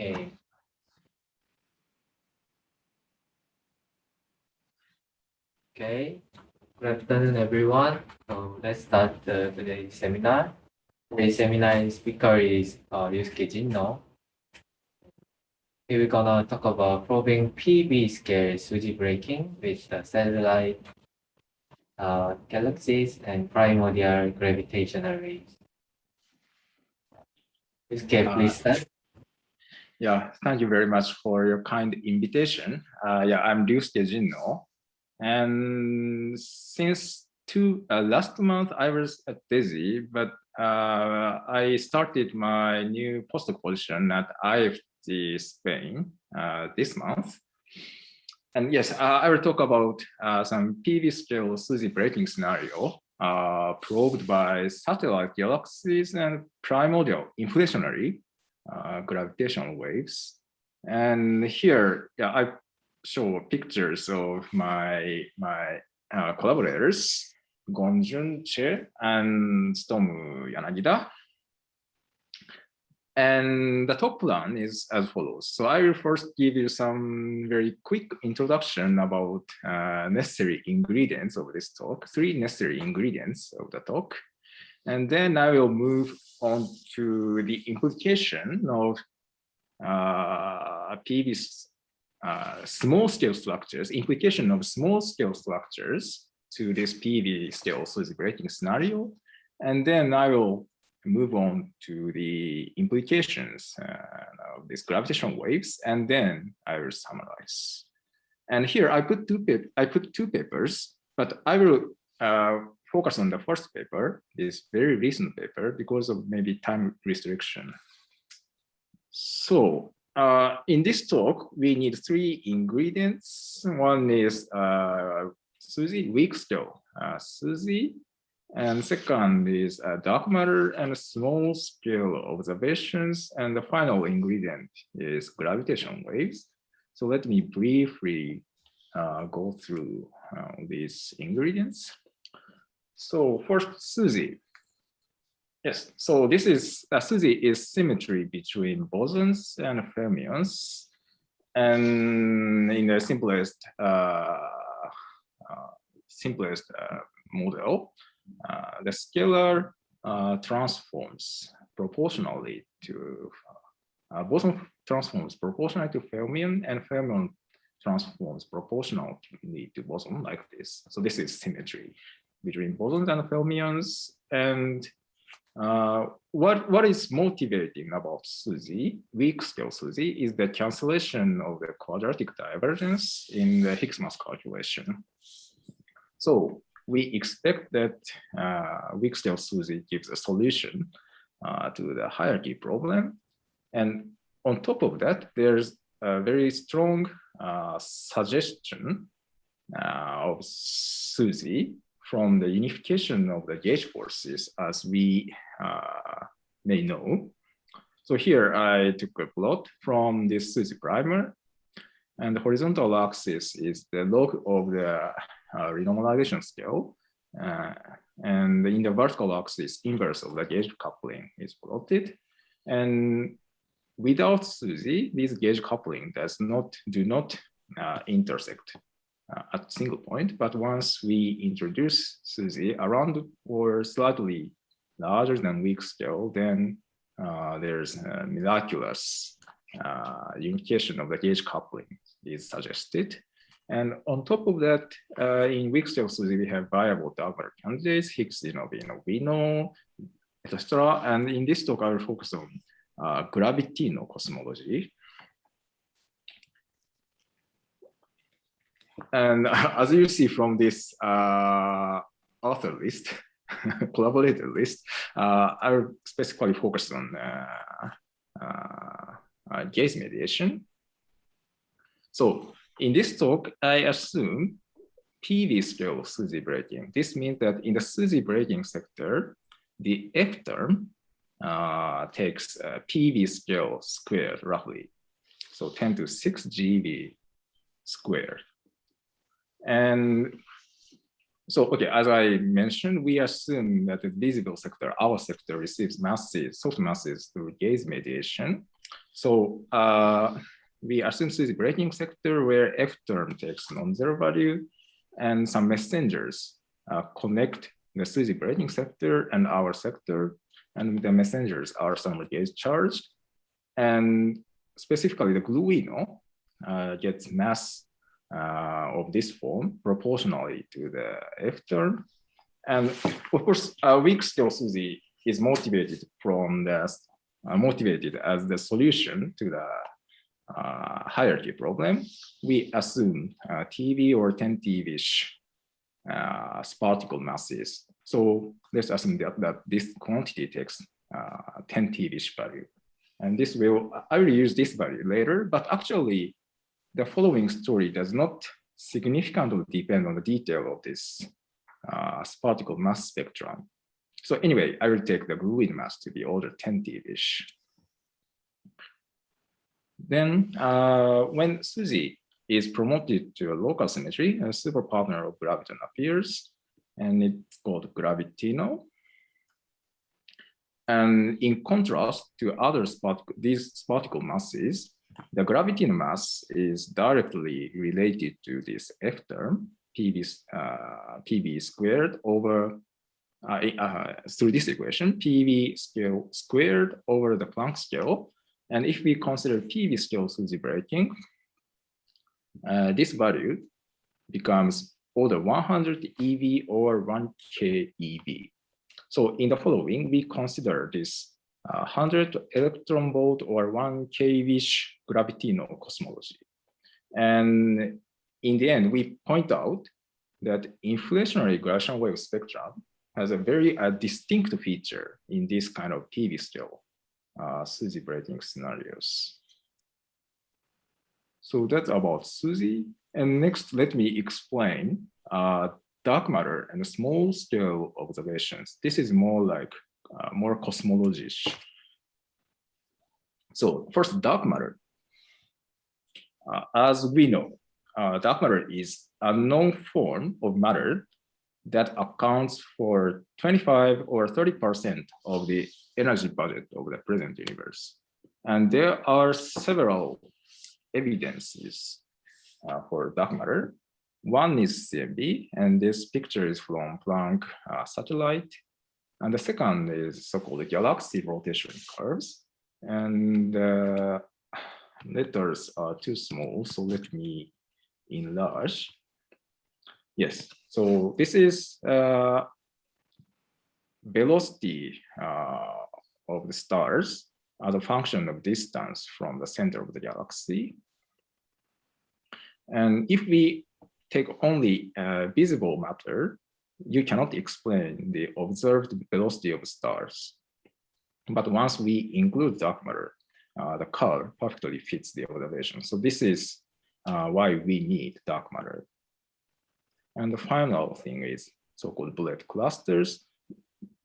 Okay. Okay. Good afternoon, everyone. So let's start today's seminar. Today's seminar speaker is Ryusuke Jinno. We're gonna talk about probing PeV scale SUSY-breaking with the satellite galaxies and primordial gravitational waves. Ryusuke, please start. Yeah, thank you very much for your kind invitation. I'm Ryusuke Jinno. And since last month, I was at DESY, but I started my new postdoc position at IFT Spain this month. And yes, I will talk about some PeV scale SUSY-breaking scenario probed by satellite galaxies and primordial inflationary gravitational waves. And here, I show pictures of my collaborators, Gonjun Che and Stomu Yanagida. And the top plan is as follows. So I will first give you some very quick introduction about necessary ingredients of this talk, 3 necessary ingredients of the talk. And then I will move on to the implication of PeV's small scale structures, implication of small scale structures to this PeV scale SUSY-breaking scenario. And then I will move on to the implications of these gravitational waves, and then I will summarize. And here I put two papers, but I will focus on the first paper, this very recent paper, because of maybe time restriction. So in this talk, we need 3 ingredients. One is SUSY, weak scale SUSY, and second is dark matter and small scale observations. And the final ingredient is gravitational waves. So let me briefly go through these ingredients. So first, SUSY. Yes, so this is SUSY is symmetry between bosons and fermions. And in the simplest model, the scalar transforms proportionally to boson transforms proportionally to fermion, and fermion transforms proportionally to boson, like this. So this is symmetry between bosons and fermions. And what is motivating about SUSY, weak scale SUSY, is the cancellation of the quadratic divergence in the Higgs mass calculation. So we expect that weak scale SUSY gives a solution to the hierarchy problem. And on top of that, there's a very strong suggestion of SUSY from the unification of the gauge forces, as we may know. So here I took a plot from this SUSY primer, and the horizontal axis is the log of the renormalization scale, and in the vertical axis, inverse of the gauge coupling is plotted. And without SUSY, this gauge coupling do not intersect at single point, but once we introduce SUSY around or slightly larger than weak scale, then there's a miraculous unification of the gauge coupling is suggested. And on top of that, in weak scale SUSY, we have variable dark matter candidates, Higgs, we know, etc. And in this talk, I will focus on gravitino cosmology. And as you see from this author list, collaborator list, I will specifically focus on gauge mediation. So in this talk, I assume PeV scale SUSY-breaking. This means that in the SUSY-breaking sector, the F term takes PeV scale squared roughly, so 10 to 6 GeV squared. And so, okay, as I mentioned, we assume that the visible sector, our sector, receives masses, soft masses through gauge mediation. So we assume SUSY-breaking sector where F term takes non-zero value, and some messengers connect the SUSY-breaking sector and our sector, and the messengers are some gauge charged. And specifically, the gluino gets mass of this form proportionally to the F term. And of course, weak scale SUSY is motivated from the motivated as the solution to the hierarchy problem. We assume TeV or 10 TeV-ish particle masses. So let's assume that this quantity takes 10 TeV-ish value. And this I will use this value later, but actually the following story does not significantly depend on the detail of this particle mass spectrum. So anyway, I will take the gluino mass to be order 10 TeV-ish. Then when SUSY is promoted to a local symmetry, a superpartner of graviton appears, and it's called gravitino. And in contrast to other these particle masses, the gravitino mass is directly related to this F term, PeV squared over, through this equation, PeV scale squared over the Planck scale. And if we consider PeV scale SUSY-breaking, this value becomes order 100 EV or 1K EV. So in the following, we consider this 100 electron volt or 1 keV-ish gravitino cosmology. And in the end, we point out that inflationary gravitational wave spectrum has a very distinct feature in this kind of PeV scale SUSY-breaking scenarios. So that's about SUSY. And next, let me explain dark matter and small scale observations. This is more like more cosmology-ish. So first, dark matter. As we know, dark matter is a known form of matter that accounts for 25 or 30% of the energy budget of the present universe. And there are several evidences for dark matter. One is CMB, and this picture is from Planck satellite. And the second is so-called galaxy rotation curves. And letters are too small, so let me enlarge. Yes, so this is velocity of the stars as a function of distance from the center of the galaxy. And if we take only visible matter, you cannot explain the observed velocity of stars. But once we include dark matter, the curve perfectly fits the observation. So this is why we need dark matter. And the final thing is so-called bullet clusters.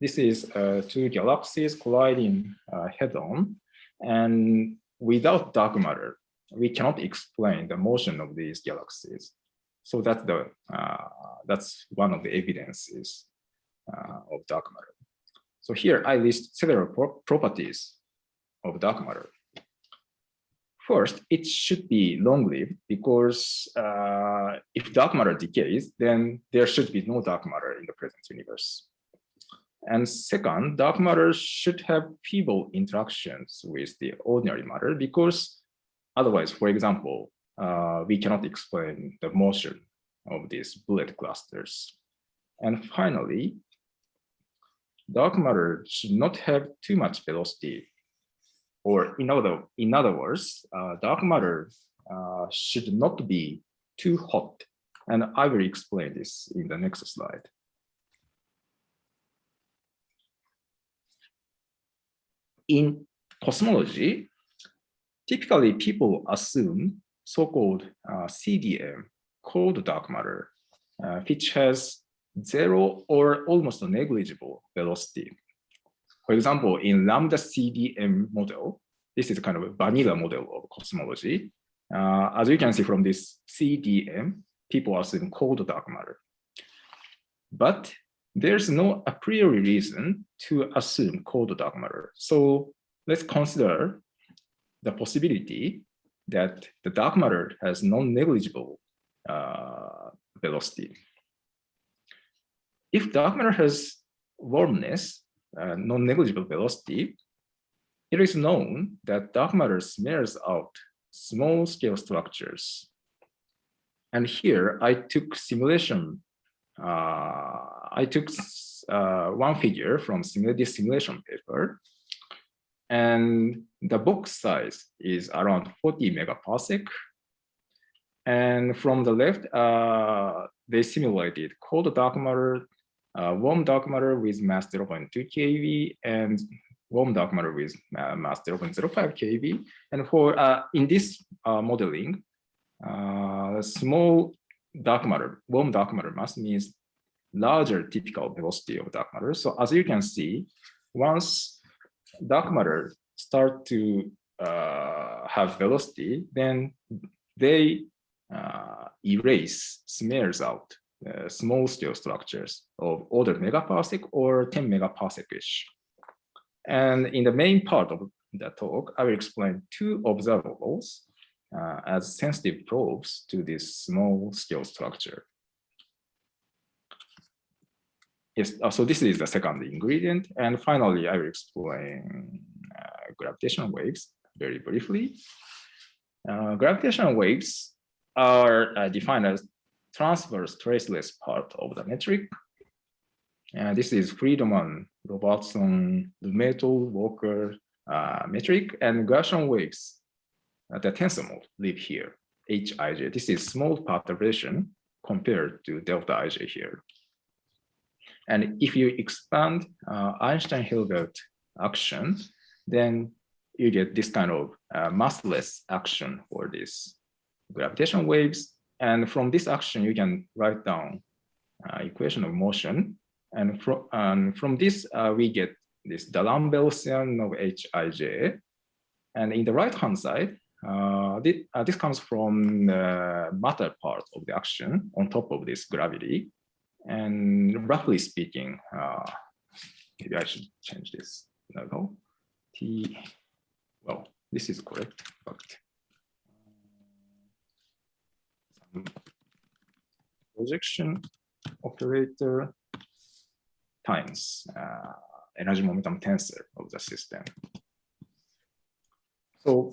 This is two galaxies colliding head-on. And without dark matter, we cannot explain the motion of these galaxies. So that's one of the evidences of dark matter. So here I list several properties of dark matter. First, it should be long-lived because if dark matter decays, then there should be no dark matter in the present universe. And second, dark matter should have feeble interactions with the ordinary matter because otherwise, for example, we cannot explain the motion of these bullet clusters. And finally, dark matter should not have too much velocity. Or in other words, dark matter should not be too hot. And I will explain this in the next slide. In cosmology, typically people assume so-called CDM, cold dark matter, which has zero or almost negligible velocity. For example, in lambda CDM model, this is kind of a vanilla model of cosmology. As you can see from this CDM, people assume cold dark matter. But there's no a priori reason to assume cold dark matter. So let's consider the possibility that the dark matter has non-negligible velocity. If dark matter has warmness, non-negligible velocity, it is known that dark matter smears out small-scale structures. And here I took simulation. I took one figure from this simulation paper, and the box size is around 40 megaparsec. And from the left, they simulated cold dark matter, warm dark matter with mass 0.2 keV, and warm dark matter with mass 0.05 keV. And for in this modeling, small dark matter, warm dark matter mass means larger typical velocity of dark matter. So as you can see, once dark matter start to have velocity, then they erase, smears out small scale structures of order megaparsec or 10 megaparsec-ish. And in the main part of the talk, I will explain two observables as sensitive probes to this small scale structure. Yes, so this is the second ingredient. And finally, I will explain gravitational waves very briefly. Gravitational waves are defined as transverse traceless part of the metric. This is Friedman, Robertson, Lumeto, Walker metric, and gravitational waves at the tensor mode live here, Hij. This is small perturbation compared to delta Ij here. And if you expand Einstein-Hilbert action, then you get this kind of massless action for these gravitational waves. And from this action, you can write down equation of motion. And from this, we get this D'Alembert-Gaussian of Hij. And in the right-hand side, this comes from the matter part of the action on top of this gravity. And roughly speaking, maybe I should change this level. T, well, this is correct, but projection operator times energy momentum tensor of the system. So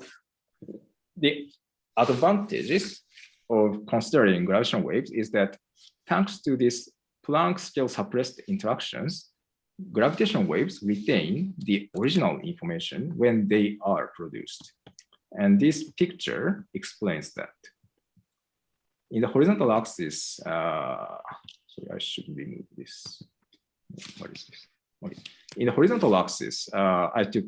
the advantages of considering gravitational waves is that thanks to this Planck scale suppressed interactions, gravitational waves retain the original information when they are produced. And this picture explains that. In the horizontal axis, sorry, I should remove this. What is this? Okay. In the horizontal axis, I took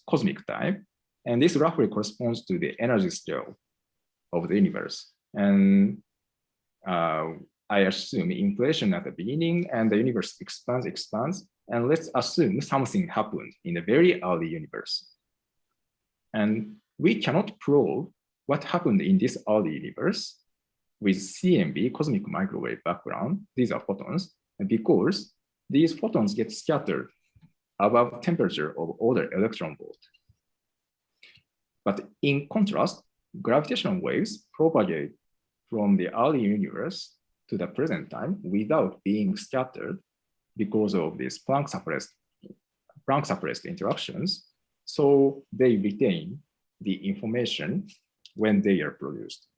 cosmic time, and this roughly corresponds to the energy scale of the universe. And I assume inflation at the beginning, and the universe expands, and let's assume something happened in the very early universe. And we cannot probe what happened in this early universe with CMB, cosmic microwave background. These are photons, and because these photons get scattered above temperature of order electron volt. But in contrast, gravitational waves propagate from the early universe to the present time without being scattered because of these Planck suppressed interactions. So they retain the information when they are produced.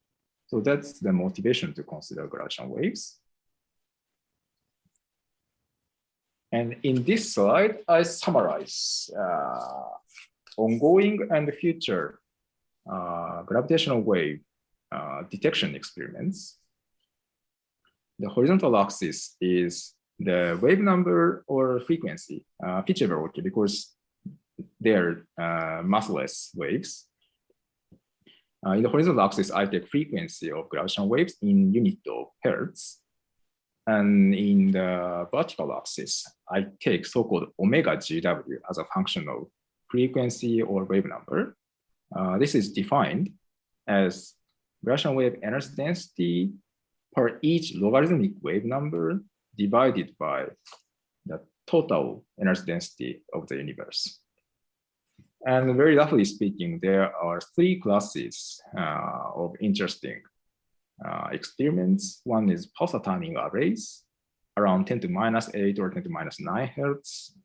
So that's the motivation to consider gravitational waves. And in this slide, I summarize ongoing and future gravitational wave detection experiments. The horizontal axis is the wave number or frequency, pitch variability, because they're massless waves. In the horizontal axis, I take frequency of gravitational waves in unit of hertz. And in the vertical axis, I take so-called omega GW as a function of frequency or wave number. This is defined as gravitational wave energy density per each logarithmic wave number divided by the total energy density of the universe. And very roughly speaking, there are three classes of interesting experiments. One is pulsar timing arrays around 10 to minus 8 or 10 to minus 9 hertz.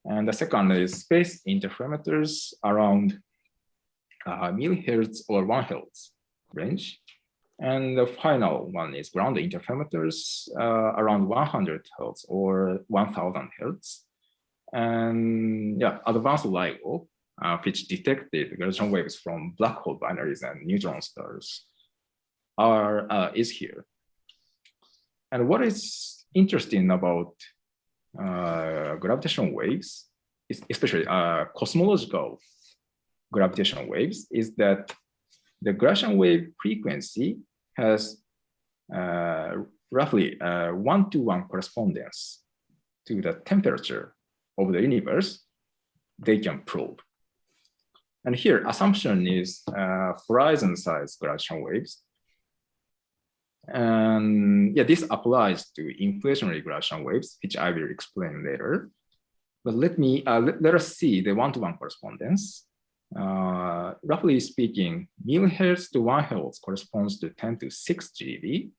And the second is space interferometers around millihertz or 1 hertz range. And the final one is ground interferometers around 100 hertz or 1000 hertz. And yeah, advanced LIGO, which detected gravitational waves from black hole binaries and neutron stars, is here. And what is interesting about gravitational waves, especially cosmological gravitational waves, is that the gravitational wave frequency has roughly 1-to-1 correspondence to the temperature of the universe they can probe. And here, assumption is horizon-sized gravitational waves. And yeah, this applies to inflationary gravitational waves, which I will explain later. But let us see the 1-to-1 correspondence. Roughly speaking, millihertz to 1 hertz corresponds to 10 to 6 GeV,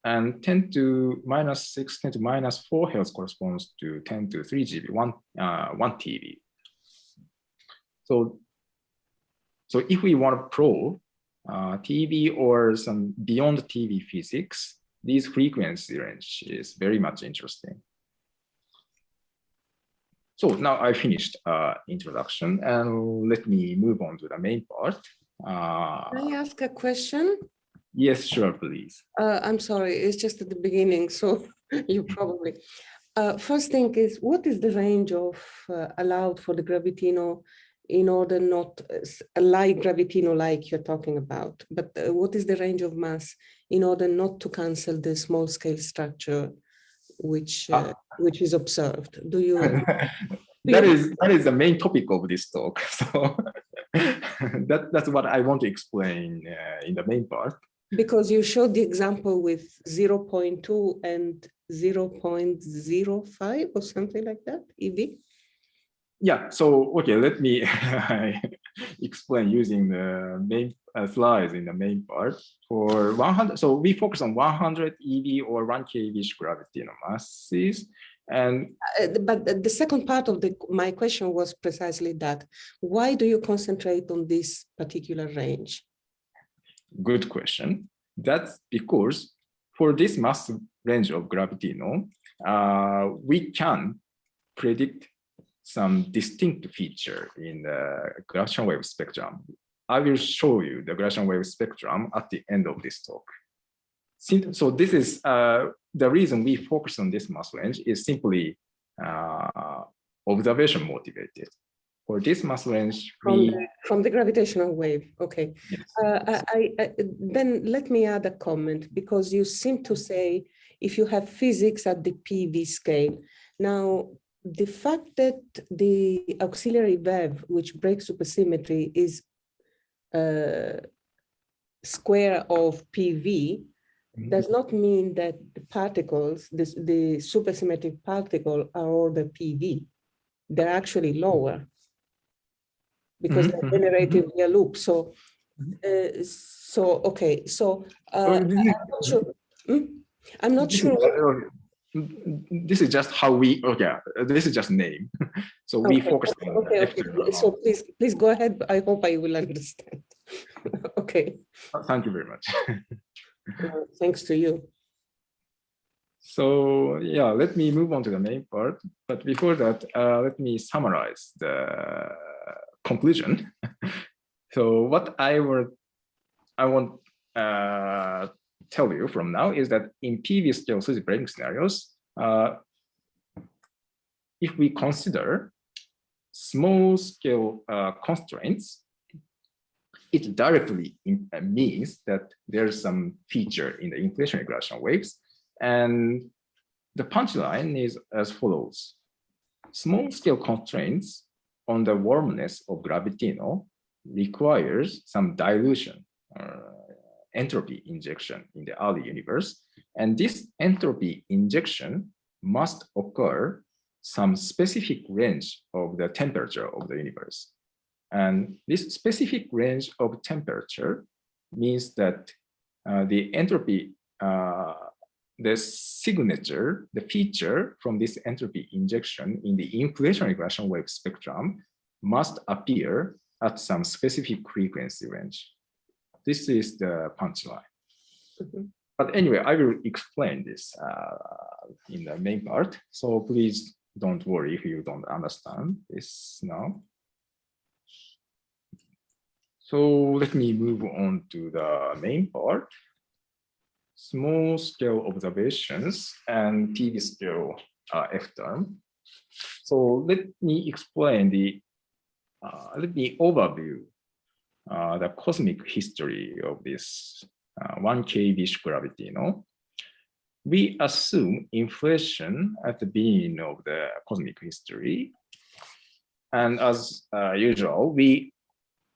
and 10 to minus 6, 10 to minus 4 hertz corresponds to 10 to 3 GeV, 1 TeV. So if we want to probe TeV or some beyond TeV physics, these frequency range is very much interesting. So now I finished introduction, and let me move on to the main part. Can I ask a question? Yes, sure, please. I'm sorry, it's just at the beginning, so you probably. First thing is, what is the range of allowed for the gravitino in order not like gravitino like you're talking about, but what is the range of mass in order not to cancel the small scale structure which is observed? Do you? that is the main topic of this talk. So that's what I want to explain in the main part. Because you showed the example with 0.2 and 0.05 or something like that, EV. Yeah, so okay, let me explain using the main slides in the main part. For 100, so we focus on 100 EV or 1 keV gravitino masses. And but the second part of my question was precisely that. Why do you concentrate on this particular range? Good question. That's because for this mass range of gravitino, we can predict some distinct feature in the gravitational wave spectrum. I will show you the gravitational wave spectrum at the end of this talk. So this is the reason we focus on this mass range is simply observation motivated. For this mass range, from the gravitational wave. Okay. Yes. Then let me add a comment, because you seem to say if you have physics at the PeV scale. Now, the fact that the auxiliary VEV, which breaks supersymmetry, is square of PeV, does not mean that the particles, the supersymmetric particle, are order PeV. They're actually lower, because they're generated via loop. So, okay. So I'm not sure. I'm not sure. This is just how we. Okay, this is just name. So we focus on. Okay. So please go ahead. I hope I will understand. Okay. Thank you very much. Thanks to you. So yeah, let me move on to the main part. But before that, let me summarize the conclusion. So what I want tell you from now is that in PeV scale SUSY-breaking scenarios, if we consider small scale constraints, it directly means that there's some feature in the inflationary gravitational waves. And the punchline is as follows. Small scale constraints on the warmness of gravitino requires some dilution, entropy injection in the early universe. And this entropy injection must occur some specific range of the temperature of the universe. And this specific range of temperature means that the entropy, the signature, the feature from this entropy injection in the inflationary gravitational wave spectrum must appear at some specific frequency range. This is the punchline. But anyway, I will explain this in the main part. So please don't worry if you don't understand this now. So let me move on to the main part. Small scale observations and PeV scale F term. So let me explain let me overview the cosmic history of this 1 kV gravitino. We assume inflation at the beginning of the cosmic history. And as usual, we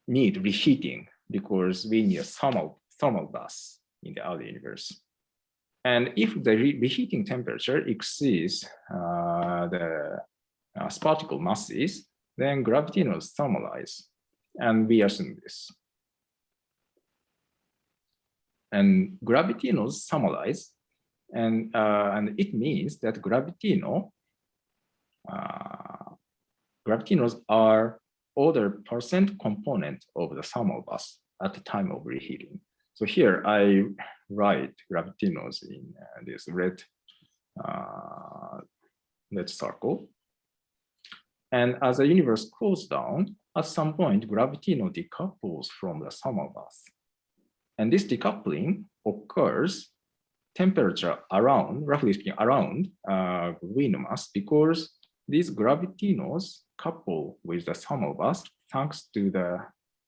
need reheating because we need a thermal bath in the early universe. And if the reheating temperature exceeds the particle masses, then gravitinos thermalize, and we assume this. And gravitinos thermalize, and it means that gravitinos are other percent component of the thermal bath at the time of reheating. So here I write gravitinos in this red circle. And as the universe cools down, at some point, gravitino decouples from the thermal bath. And this decoupling occurs temperature around, roughly speaking, around gravino mass, because these gravitinos couple with the thermal bath thanks to the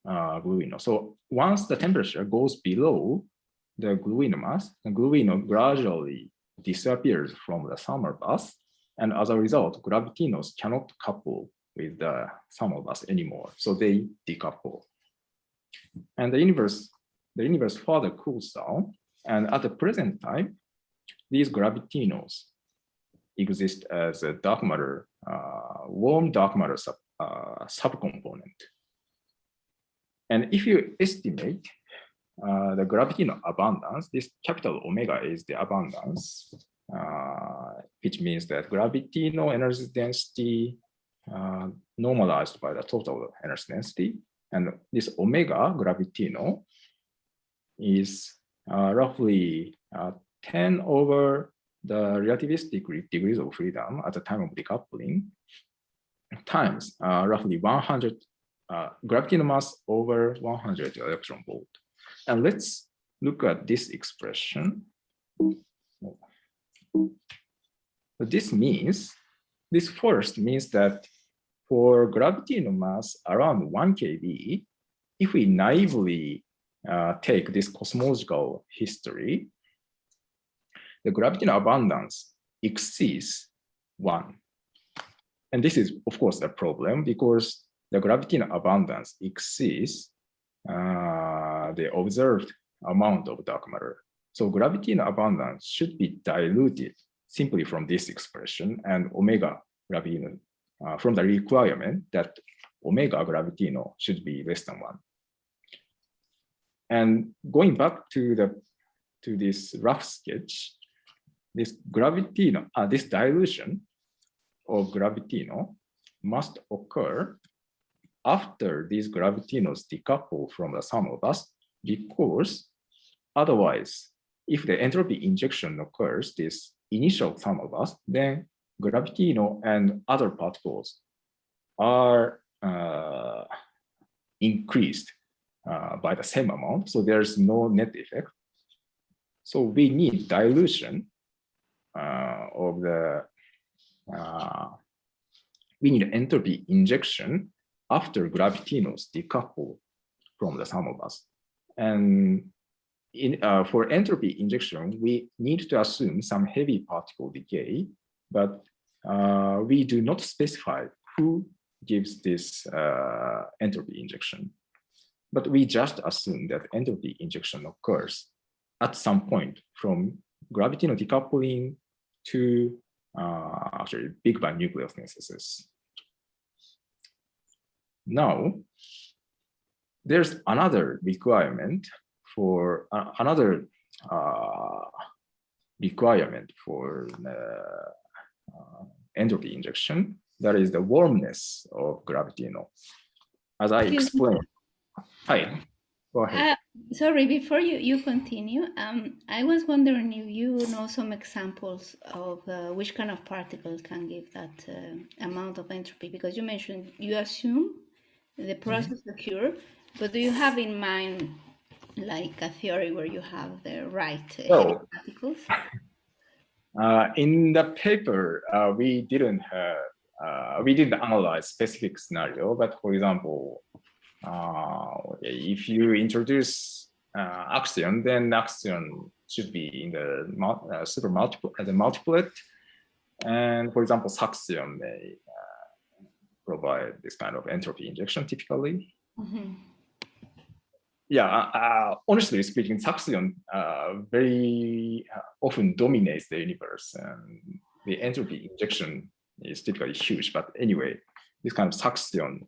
gravino. So once the temperature goes below the gravino mass, the gravino gradually disappears from the thermal bath. And as a result, gravitinos cannot couple with the thermal bath anymore. So they decouple. And the universe further cools down. And at the present time, these gravitinos exist as a dark matter, warm dark matter subcomponent. And if you estimate the gravitino abundance, this capital omega is the abundance, which means that gravitino energy density normalized by the total energy density. And this omega gravitino is roughly 10 over the relativistic degrees of freedom at the time of decoupling times roughly 100 gravitino mass over 100 electron volt. And let's look at this expression. This first means that for gravitino mass around 1 kV, if we naively take this cosmological history, the gravitino abundance exceeds 1. And this is, of course, a problem because the gravitino abundance exceeds the observed amount of dark matter. So gravitino abundance should be diluted simply from this expression and omega gravitino from the requirement that omega gravitino should be less than 1. And going back to this rough sketch, this gravitino, this dilution of gravitino must occur after these gravitinos decouple from the thermal bath, because otherwise, if the entropy injection occurs, this initial thermal bath, then gravitino and other particles are increased by the same amount. So there's no net effect. So we need dilution of the, we need entropy injection after gravitinos decouple from the thermal bath. And for entropy injection, we need to assume some heavy particle decay, but we do not specify who gives this entropy injection. But we just assume that entropy injection occurs at some point from gravitino decoupling to actually Big Bang nucleosynthesis. Now, there's another requirement for entropy injection. That is the warmness of gravitino. As I explained. Hi, go ahead. Sorry, before you continue, I was wondering if you know some examples of which kind of particle can give that amount of entropy, because you mentioned you assume the process occur, but do you have in mind like a theory where you have the right heavy particles? In the paper, we didn't analyze specific scenario, but for example, if you introduce axion, then axion should be in the super multiple as a multiplet, and for example, suction may provide this kind of entropy injection typically. Mm-hmm. Yeah, honestly speaking, suction very often dominates the universe, and the entropy injection is typically huge. But anyway, this kind of suction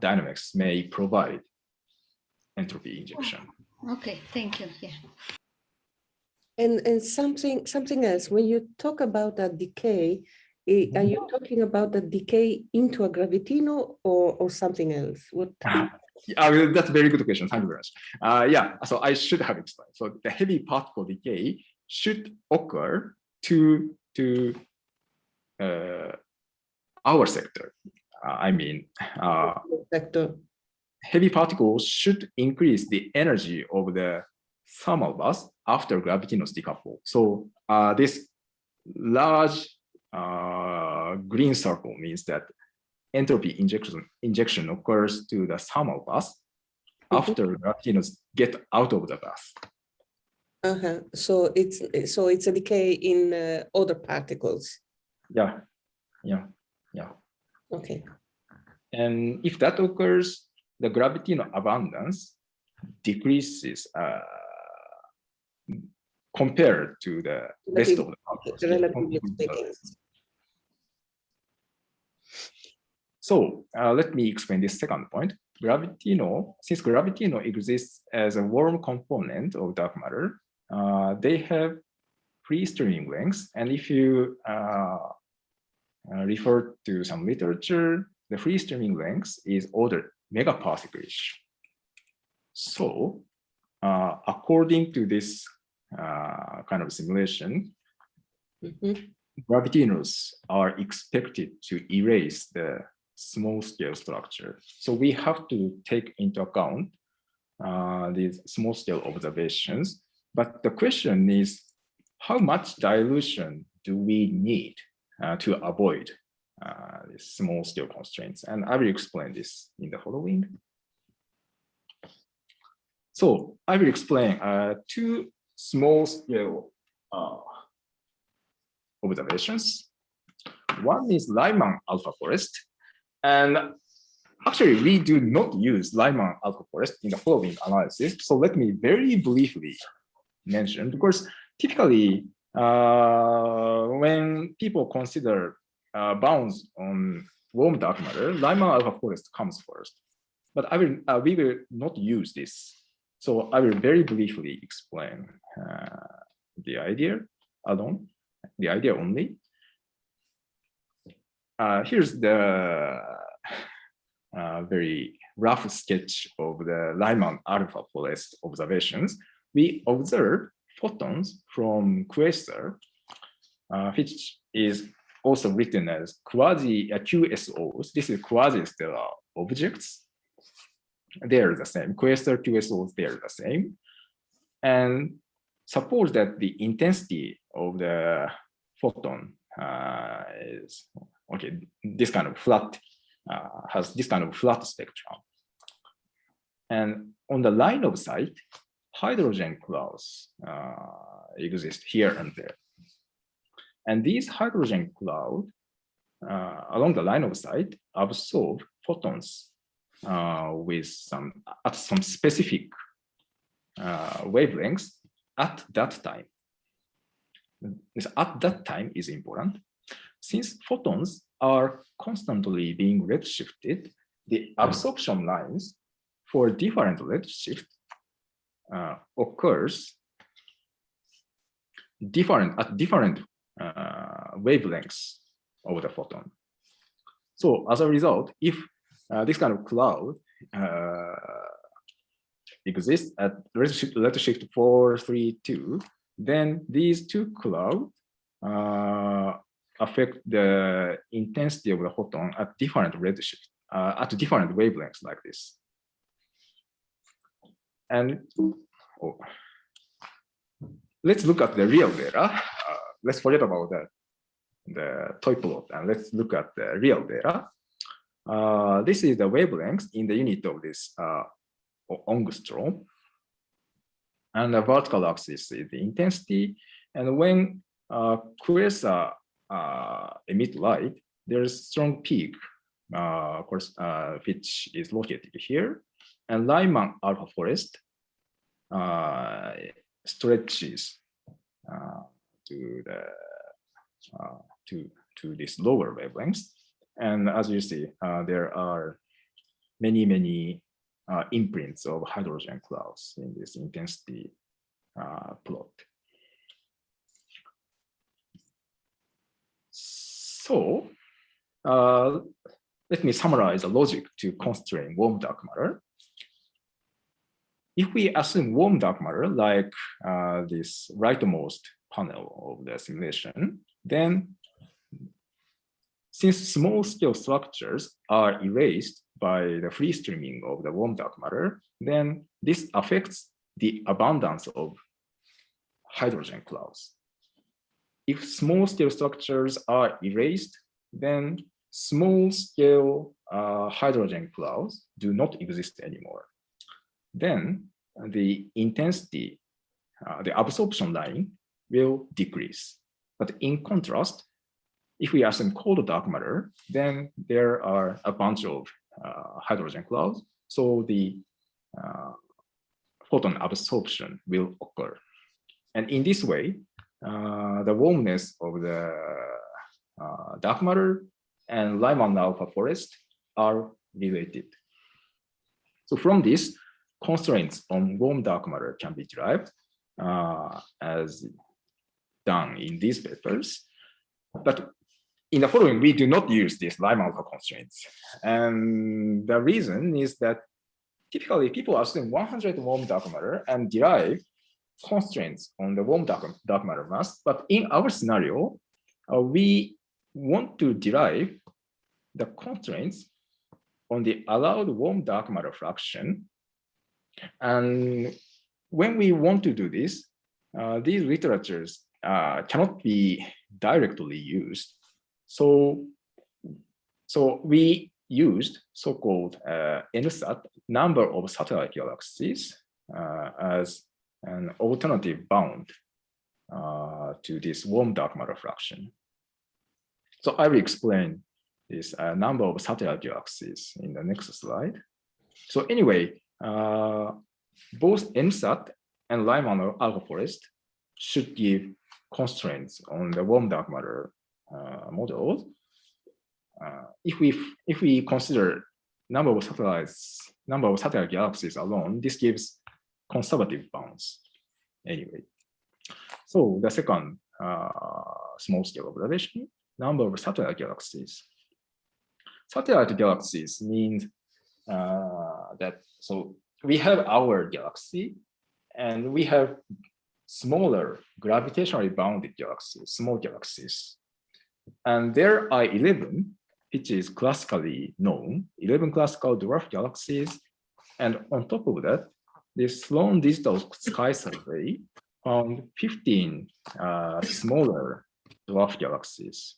dynamics may provide entropy injection. Okay, thank you. Yeah. And something else. When you talk about that decay, are you talking about the decay into a gravitino or something else? What? That's a very good question. Thank you very much. Yeah, so I should have explained. So the heavy particle decay should occur to our sector. I mean, sector. Heavy particles should increase the energy of the thermal mass after gravitinos decouple. So this large green circle means that entropy injection occurs to the thermal mass after gravitinos get out of the bath. So it's a decay in other particles. Yeah. Okay. And if that occurs, the gravitino abundance decreases compared to the rest of the particles. Relatively speaking. So let me explain this second point. Gravitino, since gravitino exists as a warm component of dark matter, they have free streaming lengths. And if you refer to some literature, the free streaming length is ordered megaparsec-ish. So according to this kind of simulation, gravitinos are expected to erase the small scale structure. So we have to take into account these small scale observations. But the question is, how much dilution do we need to avoid these small scale constraints? And I will explain this in the following. So I will explain two small scale observations. One is Lyman alpha forest. And actually, we do not use Lyman alpha forest in the following analysis. So let me very briefly mention, because typically when people consider bounds on warm dark matter, Lyman alpha forest comes first. But we will not use this. So I will very briefly explain the idea alone, the idea only. Here's the very rough sketch of the Lyman alpha forest observations. We observe photons from quasar, which is also written as quasi QSOs. This is quasi-stellar objects. They're the same. Quasar, QSOs, they're the same. And suppose that the intensity of the photon is okay. This kind of flat has this kind of flat spectrum. And on the line of sight, hydrogen clouds exist here and there. And these hydrogen clouds along the line of sight absorb photons with some specific wavelengths at that time. This at that time is important. Since photons are constantly being redshifted, the absorption lines for different redshift occurs at different wavelengths of the photon. So as a result, if this kind of cloud exists at redshift 432, then these two clouds affect the intensity of the photon at different redshift, at different wavelengths like this. And let's look at the real data. Let's forget about the toy plot and let's look at the real data. This is the wavelength in the unit of this angstrom. And the vertical axis is the intensity. And when quasar emit light, there's strong peak, which is located here. And Lyman alpha forest stretches to this lower wavelengths. And as you see, there are many imprints of hydrogen clouds in this intensity plot. So let me summarize the logic to constrain warm dark matter. If we assume warm dark matter like this rightmost panel of the simulation, then since small scale structures are erased by the free streaming of the warm dark matter, then this affects the abundance of hydrogen clouds. If small scale structures are erased, then small scale hydrogen clouds do not exist anymore. Then the intensity, the absorption line will decrease. But in contrast, if we assume cold dark matter, then there are a bunch of hydrogen clouds. So the photon absorption will occur. And in this way, the warmness of the dark matter and Lyman alpha forest are related. So from this, constraints on warm dark matter can be derived as done in these papers. But in the following, we do not use these Lyman alpha constraints. And the reason is that typically people assume 100 warm dark matter and derive constraints on the warm dark matter mass. But in our scenario, we want to derive the constraints on the allowed warm dark matter fraction. And when we want to do this, these literatures cannot be directly used. So we used so-called NSAT, number of satellite galaxies, as an alternative bound to this warm dark matter fraction. So I will explain this number of satellite galaxies in the next slide. So anyway, both NSAT and Lyman alpha forest should give constraints on the warm dark matter model. If we consider number of satellite galaxies alone, this gives conservative bounds. Anyway, so the second small scale observation, number of satellite galaxies. Satellite galaxies means that so we have our galaxy and we have smaller gravitationally bounded galaxies, small galaxies. And there are 11, which is classically known, 11 classical dwarf galaxies. And on top of that, the Sloan Digital Sky Survey found 15 smaller dwarf galaxies.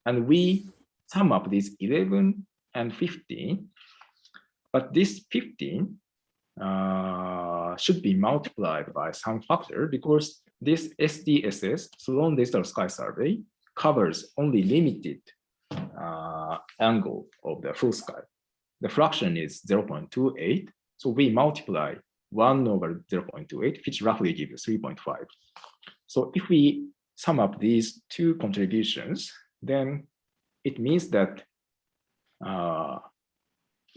And we sum up these 11 and 15, but this 15 should be multiplied by some factor because this SDSS, Sloan Digital Sky Survey, covers only limited angle of the full sky. The fraction is 0.28, so we multiply 1 over 0.28, which roughly gives 3.5. So if we sum up these two contributions, then it means that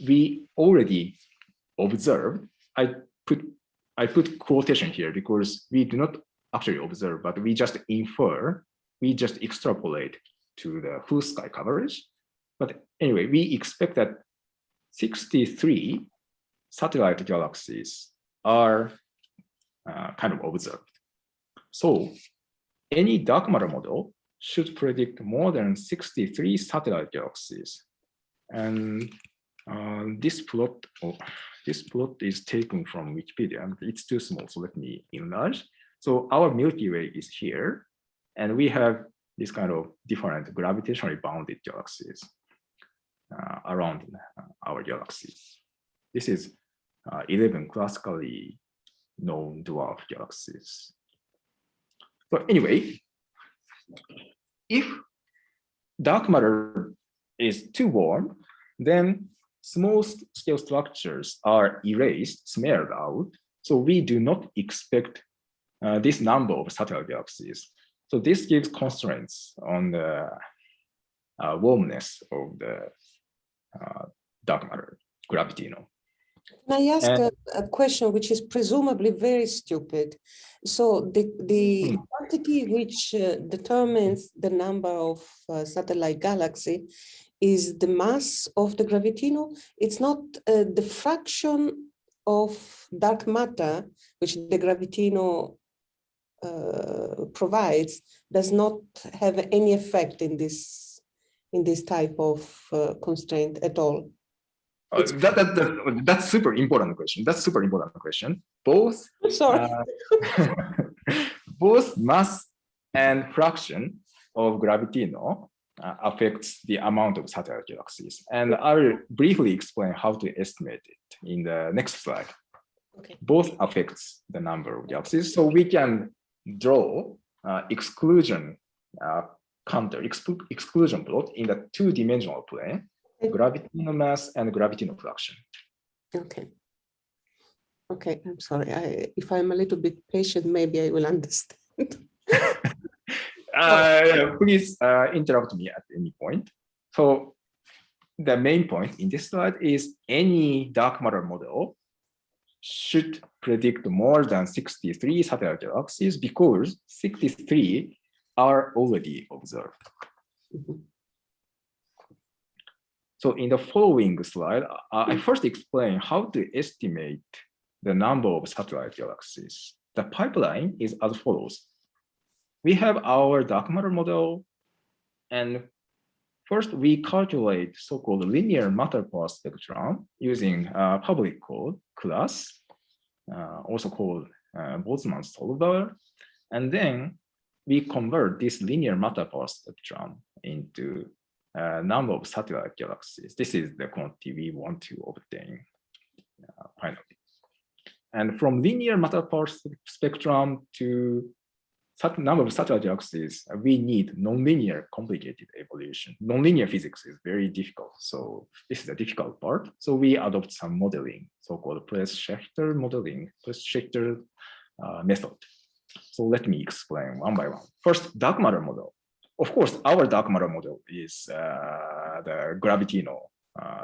we already observed. I put quotation here because we do not actually observe, but we just infer, we just extrapolate to the full sky coverage. But anyway, we expect that 63 satellite galaxies are kind of observed. So any dark matter model should predict more than 63 satellite galaxies. And this plot is taken from Wikipedia. It's too small, so let me enlarge. So our Milky Way is here, and we have this kind of different gravitationally bounded galaxies around our galaxies. This is 11 classically known dwarf galaxies. But anyway, if dark matter is too warm, then small scale structures are erased, smeared out. So we do not expect this number of satellite galaxies. So this gives constraints on the warmness of the dark matter, gravitino. Can I ask a question which is presumably very stupid? So the quantity which determines the number of satellite galaxy is the mass of the gravitino. It's not the fraction of dark matter which the gravitino provides does not have any effect in this type of constraint at all. That's super important question. That's super important question. Both both mass and fraction of gravitino affects the amount of satellite galaxies. And I will briefly explain how to estimate it in the next slide. Okay. Both affects the number of galaxies. So we can draw exclusion counter, exclusion plot in the two-dimensional plane, gravitino mass and gravitino fraction. Okay. Okay, I'm sorry. If I'm a little bit patient, maybe I will understand. Please interrupt me at any point. So the main point in this slide is any dark matter model should predict more than 63 satellite galaxies because 63 are already observed. Mm-hmm. So in the following slide, I first explain how to estimate the number of satellite galaxies. The pipeline is as follows. We have our dark matter model, and first we calculate so-called linear matter power spectrum using a public code class, also called Boltzmann solver, and then we convert this linear matter power spectrum into number of satellite galaxies. This is the quantity we want to obtain finally. And from linear matter power spectrum to number of satellite galaxies, we need nonlinear complicated evolution. Nonlinear physics is very difficult. So this is the difficult part. So we adopt some modeling, so-called Press-Schechter modeling, Press-Schechter method. So let me explain one by one. First, dark matter model. Of course, our dark matter model is the gravitino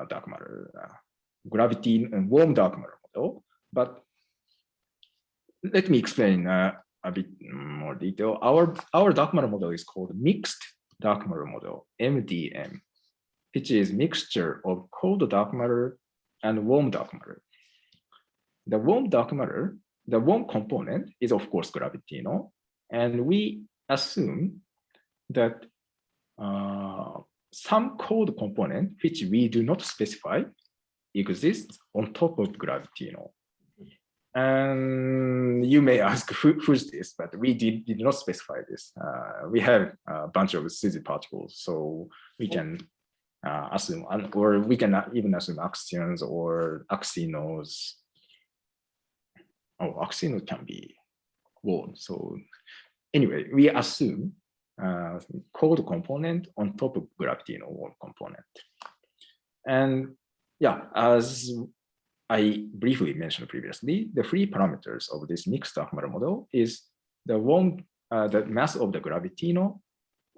dark matter, warm dark matter model. But let me explain a bit more detail. Our dark matter model is called mixed dark matter model, MDM, which is mixture of cold dark matter and warm dark matter. The warm dark matter, the warm component is of course gravitino, and we assume that some cold component, which we do not specify, exists on top of gravitino. And you may ask who's this, but we did not specify this. We have a bunch of SUSY particles, so we can assume, or we can even assume axions or axinos. Oh, axinos can be warm. So anyway, we assume cold component on top of gravitino warm component. And yeah, as I briefly mentioned previously, the three parameters of this mixed dark matter model is the mass of the gravitino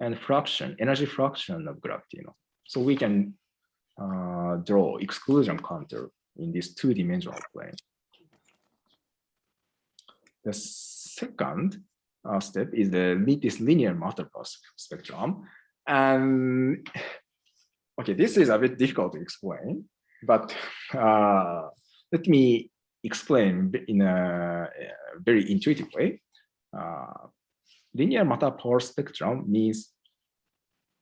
and fraction, energy fraction of gravitino. So we can draw exclusion counter in this two-dimensional plane. The second step is this linear matter spectrum. And okay, this is a bit difficult to explain, but let me explain in a very intuitive way. Linear matter power spectrum means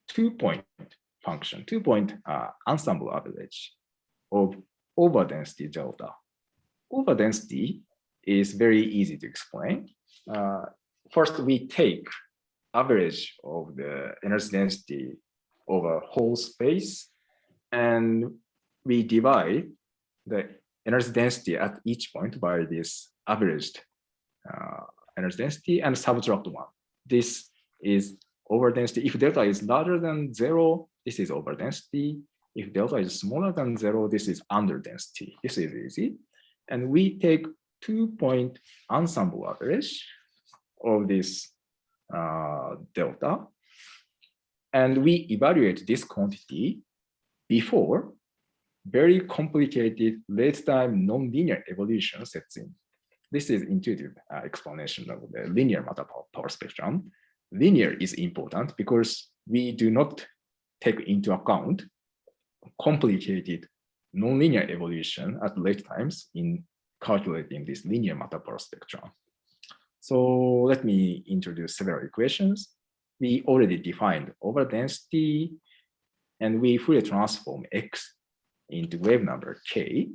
two-point function, two-point ensemble average of overdensity delta. Overdensity is very easy to explain. First, we take average of the energy density over whole space, and we divide the energy density at each point by this averaged energy density and subtract one. This is overdensity. If delta is larger than 0, this is overdensity. If delta is smaller than 0, this is underdensity. This is easy. And we take two-point ensemble average of this delta, and we evaluate this quantity before very complicated late-time nonlinear evolution sets in. This is intuitive explanation of the linear matter power spectrum. Linear is important because we do not take into account complicated nonlinear evolution at late times in calculating this linear matter power spectrum. So let me introduce several equations. We already defined overdensity, and we fully transform X into wave number K.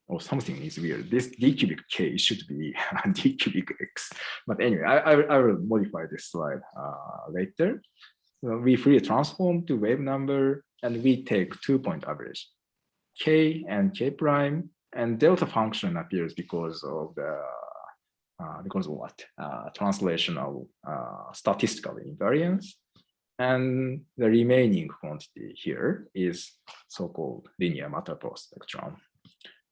Or something is weird. This d cubic K should be d cubic X. But anyway, I will modify this slide later. So we fully transform to wave number, and we take two-point average, K and K prime, and delta function appears because of the translational statistical invariance. And the remaining quantity here is so-called linear matter power spectrum.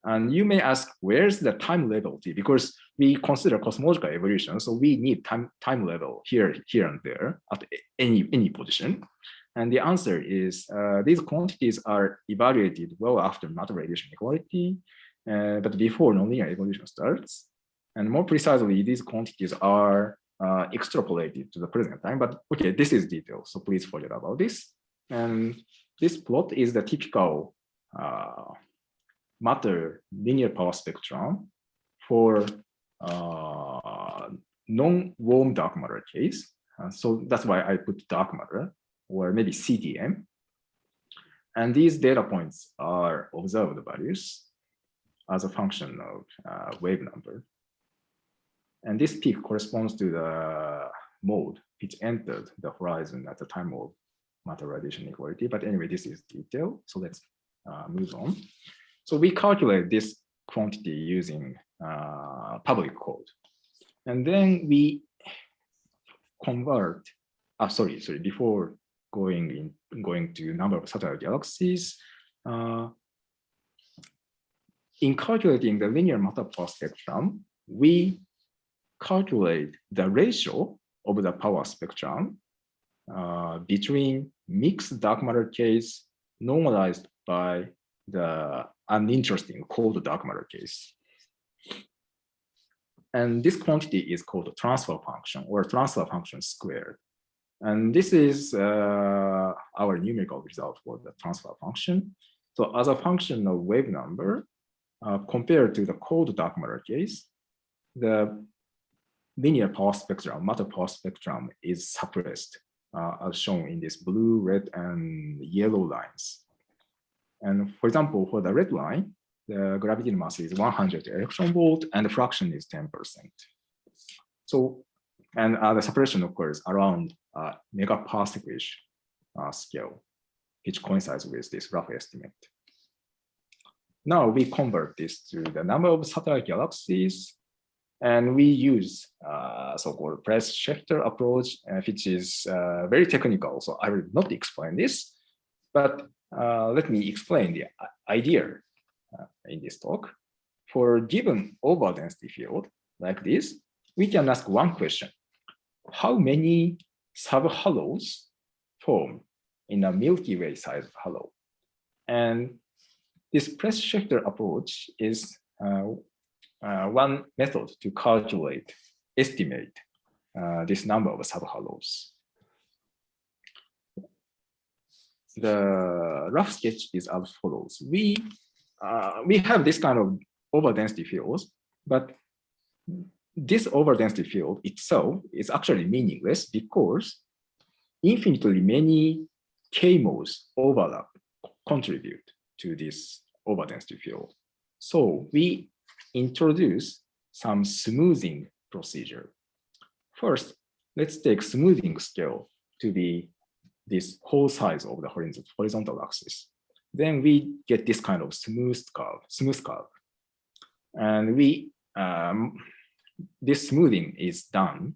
And you may ask, where's the time level T? Because we consider cosmological evolution, so we need time level here and there at any position. And the answer is these quantities are evaluated well after matter radiation equality, but before nonlinear evolution starts. And more precisely, these quantities are extrapolated to the present time. But okay, this is detail, so please forget about this. And this plot is the typical matter linear power spectrum for non-warm dark matter case. So that's why I put dark matter, or maybe CDM. And these data points are observed values as a function of wave number. And this peak corresponds to the mode which entered the horizon at the time of matter radiation equality. But anyway, this is detail. So let's move on. So we calculate this quantity using public code. And then we convert, before going to number of satellite galaxies, in calculating the linear matter power spectrum, we calculate the ratio of the power spectrum between mixed dark matter case normalized by the uninteresting cold dark matter case. And this quantity is called a transfer function, or transfer function squared. And this is our numerical result for the transfer function. So as a function of wave number, compared to the cold dark matter case, the linear power spectrum, matter power spectrum is suppressed, as shown in this blue, red, and yellow lines. And for example, for the red line, the gravitino mass is 100 electron volt, and the fraction is 10%. So, and the suppression occurs around megaparsec-ish scale, which coincides with this rough estimate. Now we convert this to the number of satellite galaxies, and we use so-called Press-Schechter approach, which is very technical. So I will not explain this, but let me explain the idea in this talk. For given overdensity field like this, we can ask one question: how many sub-halos form in a Milky Way sized halo. And this pressure shifter approach is one method to calculate, estimate this number of subhalos. The rough sketch is as follows. We have this kind of overdensity fields, but this overdensity field itself is actually meaningless because infinitely many K-modes overlap contribute to this overdensity field. So we introduce some smoothing procedure. First, let's take smoothing scale to be this whole size of the horizontal axis. Then we get this kind of smooth curve. And this smoothing is done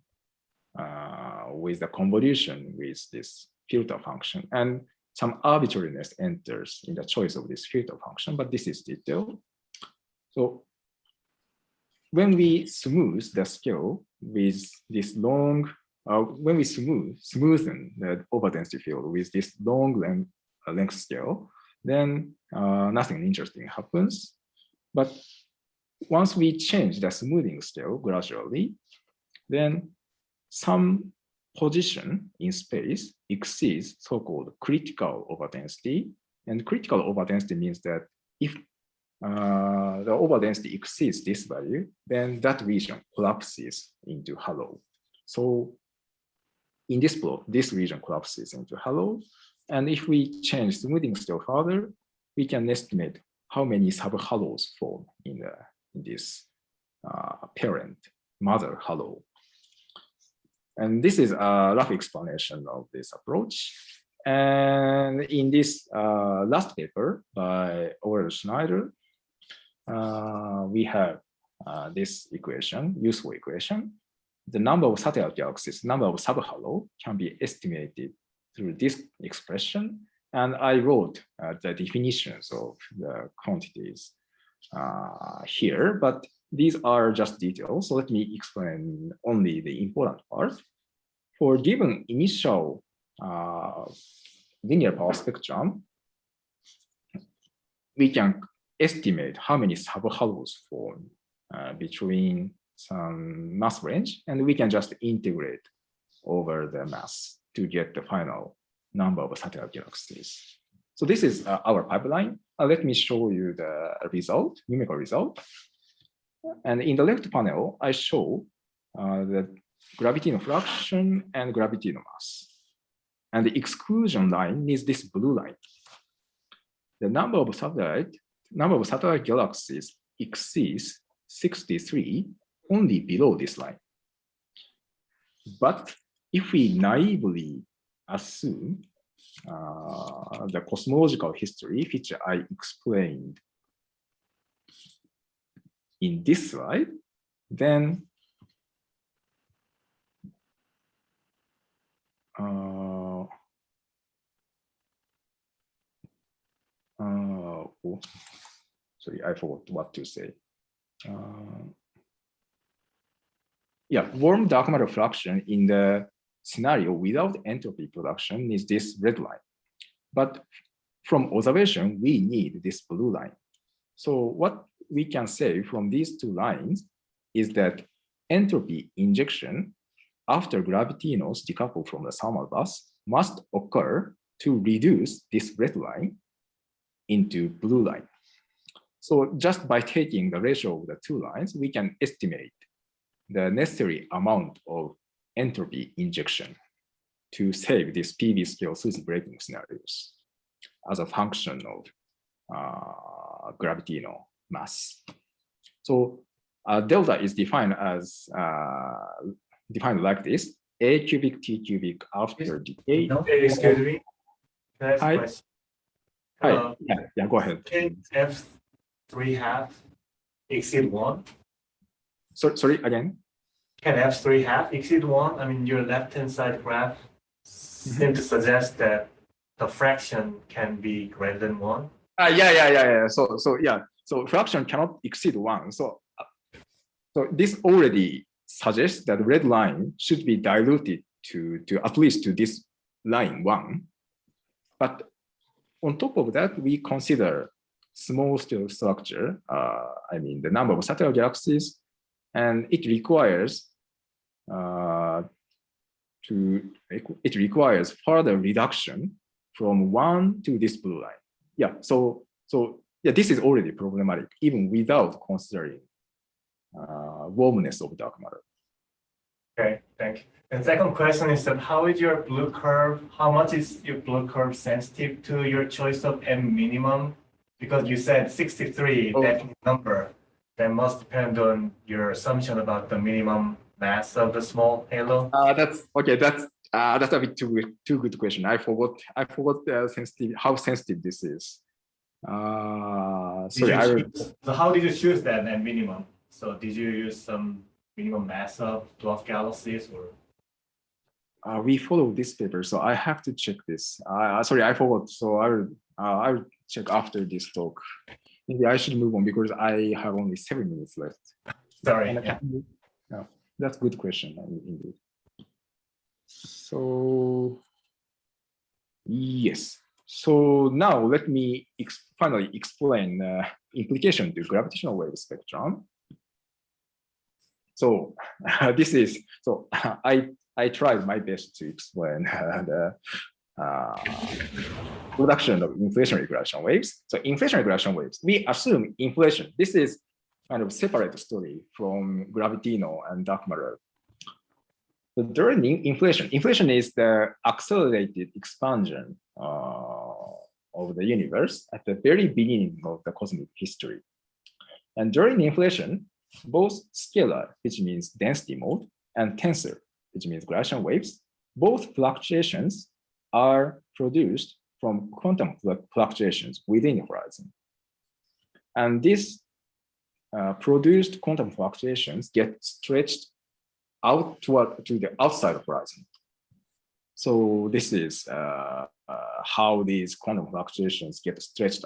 with the convolution with this filter function, and some arbitrariness enters in the choice of this filter function, but this is detailed. So when we smooth the scale with this long, when we smoothen the overdensity field with this long length scale, then nothing interesting happens. But once we change the smoothing scale gradually, then some position in space exceeds so-called critical overdensity. And critical overdensity means that if the overdensity exceeds this value, then that region collapses into halo. So in this plot, this region collapses into halo. And if we change smoothing scale further, we can estimate how many subhalos form in this parent mother halo. And this is a rough explanation of this approach. And in this last paper by Aurel Schneider, we have this equation, useful equation. The number of satellite galaxies, number of subhalo can be estimated through this expression. And I wrote the definitions of the quantities here, but these are just details. So let me explain only the important part. For given initial linear power spectrum, we can estimate how many subhalos form between some mass range, and we can just integrate over the mass to get the final number of satellite galaxies. So this is our pipeline. Let me show you the result, numerical result. And in the left panel, I show the gravitino fraction and gravitino mass. And the exclusion line is this blue line. The number of satellite galaxies exceeds 63 only below this line. But if we naively assume the cosmological history, which I explained in this slide, then sorry, I forgot what to say. Yeah, warm dark matter fraction in the scenario without entropy production is this red line. But from observation, we need this blue line. So what we can say from these two lines is that entropy injection after gravitinos decouple from the thermal bus must occur to reduce this red line into blue line. So just by taking the ratio of the two lines, we can estimate the necessary amount of entropy injection to save this PeV scale SUSY-breaking scenarios as a function of gravitino mass. So delta is defined as defined like this: A cubic T cubic after decay. Excuse me. Can I ask a question? Hi. Yeah, go ahead. Can F3 exceed 1? Sorry, again? Can F3 exceed 1? I mean, your left-hand side graph seems to suggest that the fraction can be greater than 1. Yeah. So fraction cannot exceed 1. So this already suggests that red line should be diluted to at least to this line 1. But on top of that, we consider small scale structure, I mean the number of satellite galaxies, and it requires further reduction from 1 to this blue line. Yeah, so yeah, this is already problematic even without considering warmness of dark matter. Okay, thank you. And second question is that how is your blue curve? How much is your blue curve sensitive to your choice of M minimum? Because you said 63, that number, that must depend on your assumption about the minimum mass of the small halo. That's okay. That's a bit too good question. I forgot how sensitive this is. Sorry. So how did you choose that M minimum? So did you use some minimum mass of dwarf galaxies or? We follow this paper, so I have to check this. Sorry, I forgot. So I will check after this talk. Maybe I should move on because I have only 7 minutes left. Sorry. Yeah, that's a good question indeed. So yes. So now let me finally explain implication to gravitational wave spectrum. So this is I tried my best to explain the production of inflationary gravitational waves. So inflationary gravitational waves, we assume inflation. This is kind of separate story from gravitino and dark matter. So during inflation is the accelerated expansion of the universe at the very beginning of the cosmic history. And during inflation, both scalar, which means density mode, and tensor, which means gravitational waves, both fluctuations are produced from quantum fluctuations within the horizon. And these produced quantum fluctuations get stretched out to the outside of horizon. So this is how these quantum fluctuations get stretched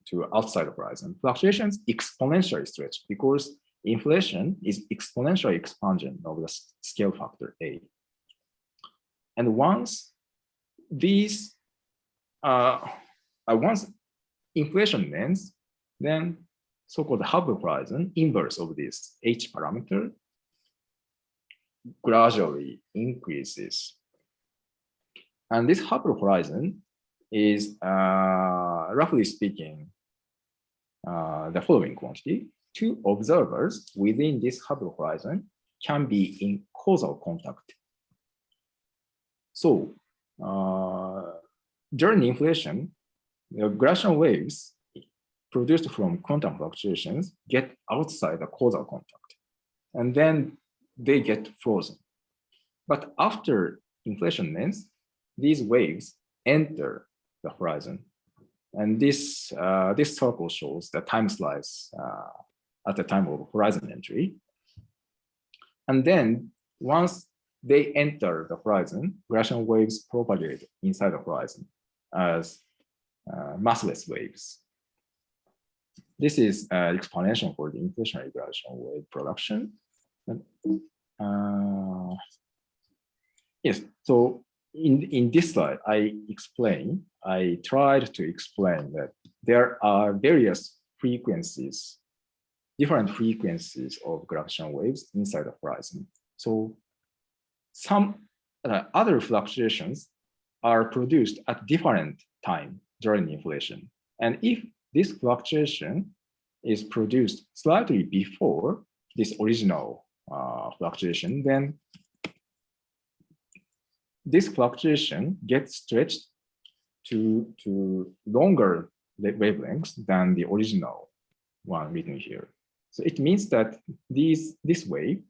to outside of horizon. Fluctuations exponentially stretch because inflation is exponential expansion of the scale factor A. And once these once inflation ends, then so-called Hubble horizon, inverse of this H parameter, gradually increases. And this Hubble horizon is, roughly speaking, the following quantity. 2 observers within this Hubble horizon can be in causal contact. So during inflation, the gravitational waves produced from quantum fluctuations get outside the causal contact, and then they get frozen. But after inflation ends, these waves enter the horizon. And this circle shows the time slice at the time of horizon entry. And then once they enter the horizon, gravitational waves propagate inside the horizon as massless waves. This is explanation for the inflationary gravitational wave production. Yes, so in this slide, I tried to explain that there are various frequencies, different frequencies of gravitational waves inside the horizon. So some other fluctuations are produced at different time during inflation. And if this fluctuation is produced slightly before this original fluctuation, then this fluctuation gets stretched to longer wavelengths than the original one written here. So it means that this wave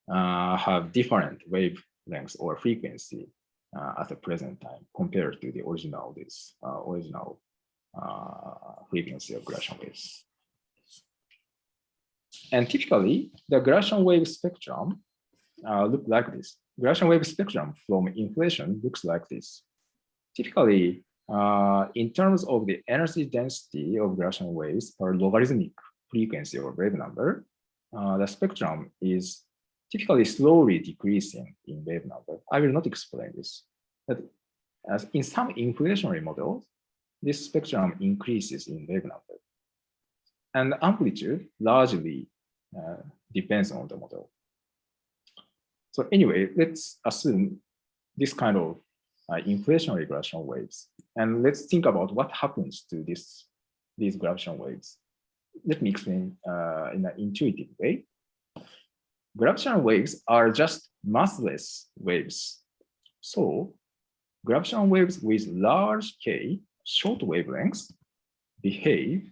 have different wavelengths or frequency at the present time compared to the original frequency of gravitational waves. And typically, the gravitational wave spectrum look like this. Gravitational wave spectrum from inflation looks like this. Typically, in terms of the energy density of gravitational waves per logarithmic frequency or wave number, the spectrum is typically slowly decreasing in wave number. I will not explain this, but As in some inflationary models, this spectrum increases in wave number. And the amplitude largely depends on the model. So anyway, let's assume this kind of inflationary gravitational waves. And let's think about what happens to these gravitational waves. Let me explain in an intuitive way. Gravitational waves are just massless waves. So gravitational waves with large k short wavelengths behave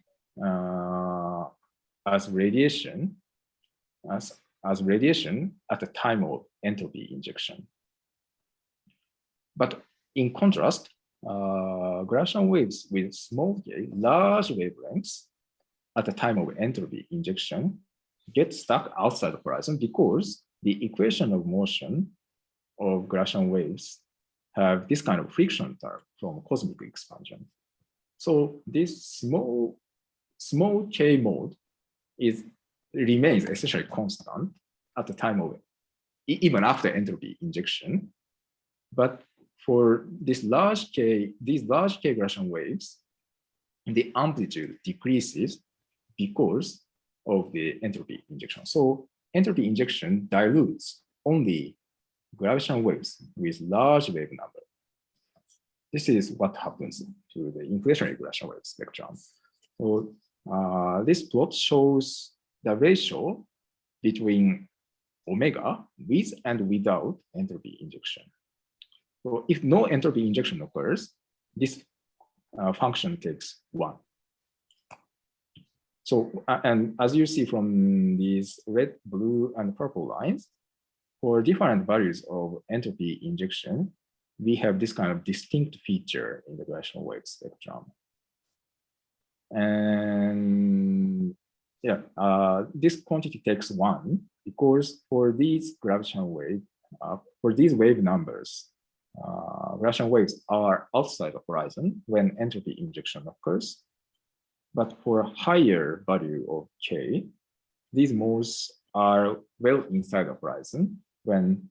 as radiation at the time of entropy injection. But in contrast, gravitational waves with small k large wavelengths at the time of entropy injection get stuck outside the horizon because the equation of motion of gravitational waves have this kind of friction term from cosmic expansion. So this small k mode remains essentially constant at the time of even after entropy injection. But for these large k gravitational waves, the amplitude decreases because of the entropy injection. So entropy injection dilutes only gravitational waves with large wave number. This is what happens to the inflationary gravitational wave spectrum. So this plot shows the ratio between omega with and without entropy injection. So if no entropy injection occurs, this function takes 1. So, and as you see from these red, blue, and purple lines, for different values of entropy injection, we have this kind of distinct feature in the gravitational wave spectrum. And yeah, this quantity takes 1 because for these gravitational wave, for these wave numbers, gravitational waves are outside the horizon when entropy injection occurs. But for a higher value of k, these modes are well inside the horizon when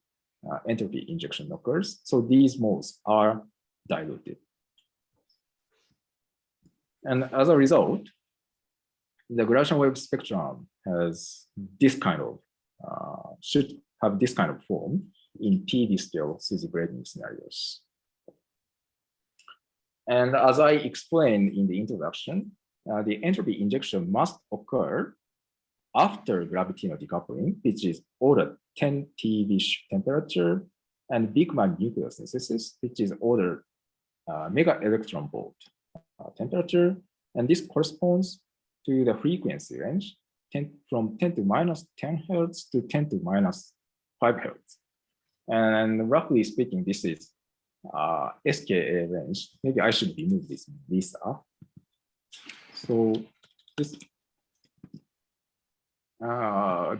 entropy injection occurs. So these modes are diluted. And as a result, the gravitational wave spectrum has this kind of, should have this kind of form in PeV scale SUSY-breaking scenarios. And as I explained in the introduction, the entropy injection must occur after gravitino decoupling, which is order 10 TeV temperature, and Big Bang nuclear synthesis, which is order mega electron volt temperature. And this corresponds to the frequency range from 10 to minus 10 hertz to 10 to minus 5 hertz. And roughly speaking, this is SKA range. Maybe I should remove this Lisa. So this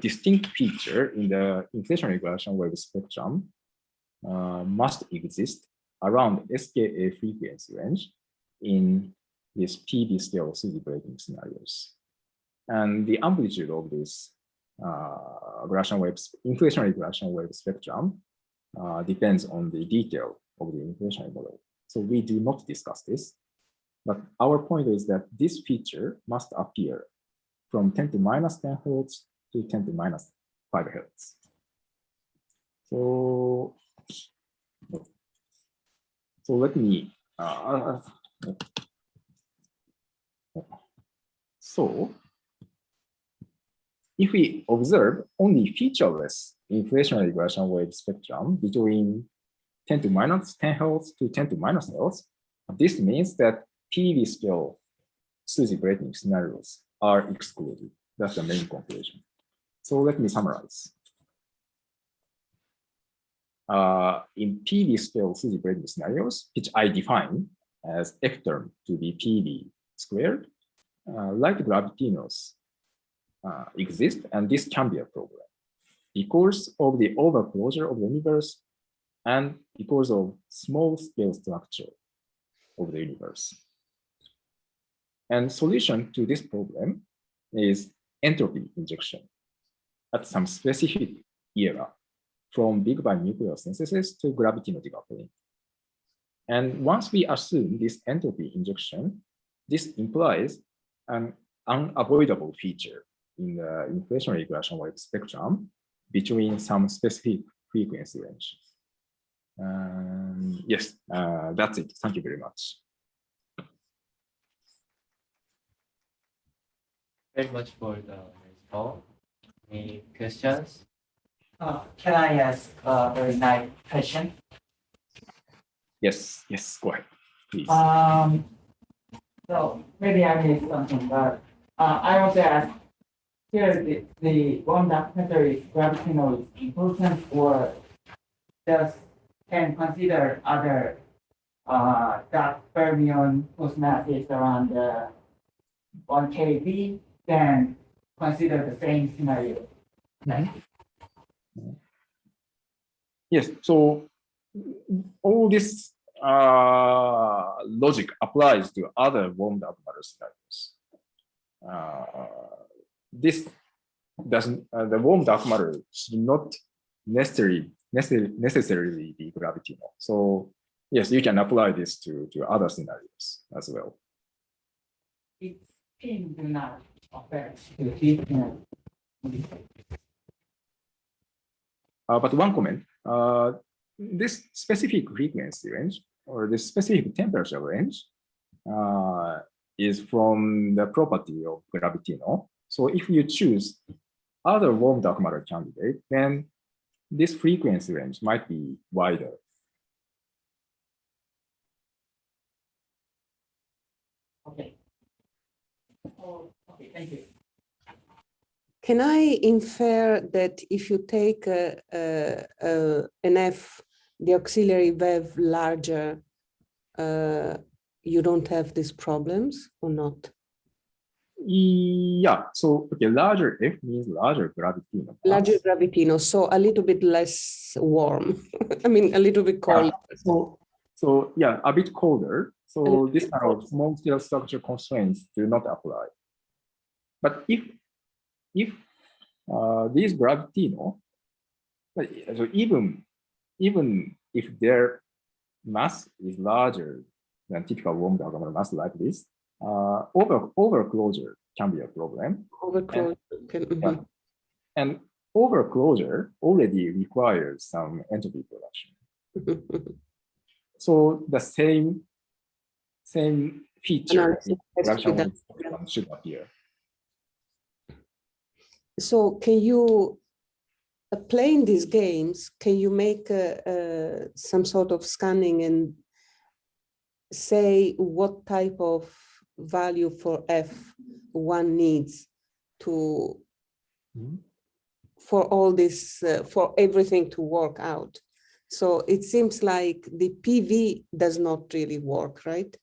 distinct feature in the inflationary gravitational wave spectrum must exist around SKA frequency range in this PeV scale SUSY-breaking scenarios. And the amplitude of this gravitational waves, inflationary gravitational wave spectrum depends on the detail of the inflationary model. So we do not discuss this. But our point is that this feature must appear from 10 to minus 10 hertz to 10 to minus 5 hertz. So let me, so if we observe only featureless inflationary gravitational wave spectrum between 10 to minus 10 hertz to 10 to minus hertz, this means that PeV scale SUSY-breaking scenarios are excluded. That's the main conclusion. So let me summarize. In PeV scale SUSY-breaking scenarios, which I define as F term to be PeV squared, light gravitinos exist, and this can be a problem because of the overclosure of the universe and because of small scale structure of the universe. And solution to this problem is entropy injection at some specific era from Big Bang nuclear synthesis to gravitino decoupling. And once we assume this entropy injection, this implies an unavoidable feature in the inflationary gradation wave spectrum between some specific frequency range. Yes, that's it. Thank you very much. Very much for the talk. Any questions? Can I ask a very nice question? Yes, yes, go ahead, please. So maybe I missed something, but I want to ask here the one documentary gravitino is important, or just can consider other dark fermion whose mass is around 1 keV, then consider the same scenario. Yes, so all this logic applies to other warmed up matter scenarios. This doesn't, the warm dark matter should not necessarily be gravitino. So yes, you can apply this to other scenarios as well. Its spin do not affect the heat. But one comment, this specific frequency range or this specific temperature range is from the property of gravitino. So if you choose other warm dark matter candidate, then this frequency range might be wider. Okay. Oh, okay, thank you. Can I infer that if you take an F, the auxiliary wave larger, you don't have these problems or not? Yeah, so okay, larger F means larger gravitino. Larger gravitino, so a little bit less warm. I mean, a little bit cold. So yeah, a bit colder. So this kind of small scale structure constraints do not apply. But if these gravitino, so even if their mass is larger than typical warm dark matter mass like this, overclosure can be a problem. Overclosure. And overclosure already requires some entropy production. So the same feature should appear. So can you, playing these games, can you make some sort of scanning and say what type of value for F one needs to, for all this, for everything to work out? So it seems like the PeV does not really work, right?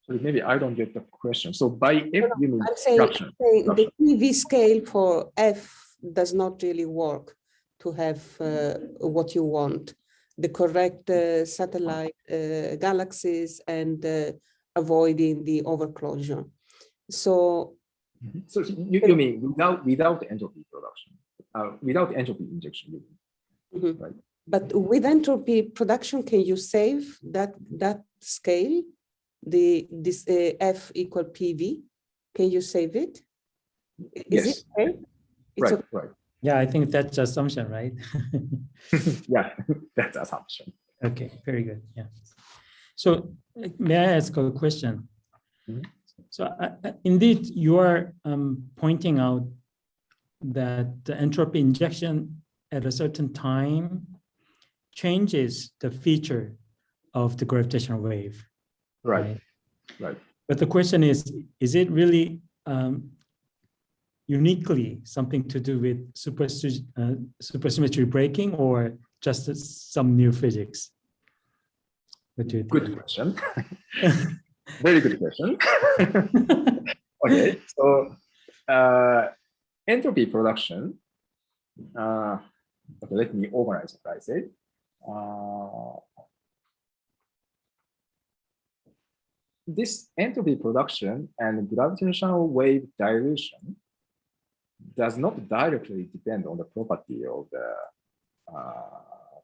So maybe I don't get the question. So by F, you mean I'm saying the PeV scale for F does not really work to have what you want, the correct satellite galaxies and avoiding the overclosure. So, so you mean without entropy production, without entropy injection, right? But with entropy production, can you save that scale? This F equal PeV, can you save it? Is yes. It okay? Right, okay. right. Yeah, I think that's assumption, right? Yeah, that's assumption. Okay, very good. Yeah. So may I ask a question? So indeed, you are pointing out that the entropy injection at a certain time changes the feature of the gravitational wave. Right. But the question is it really uniquely something to do with supersymmetry breaking or just some new physics? What do you think? Good question. Very good question. Okay, so entropy production. Okay, let me organize what I said. This entropy production and gravitational wave dilution does not directly depend on the property of the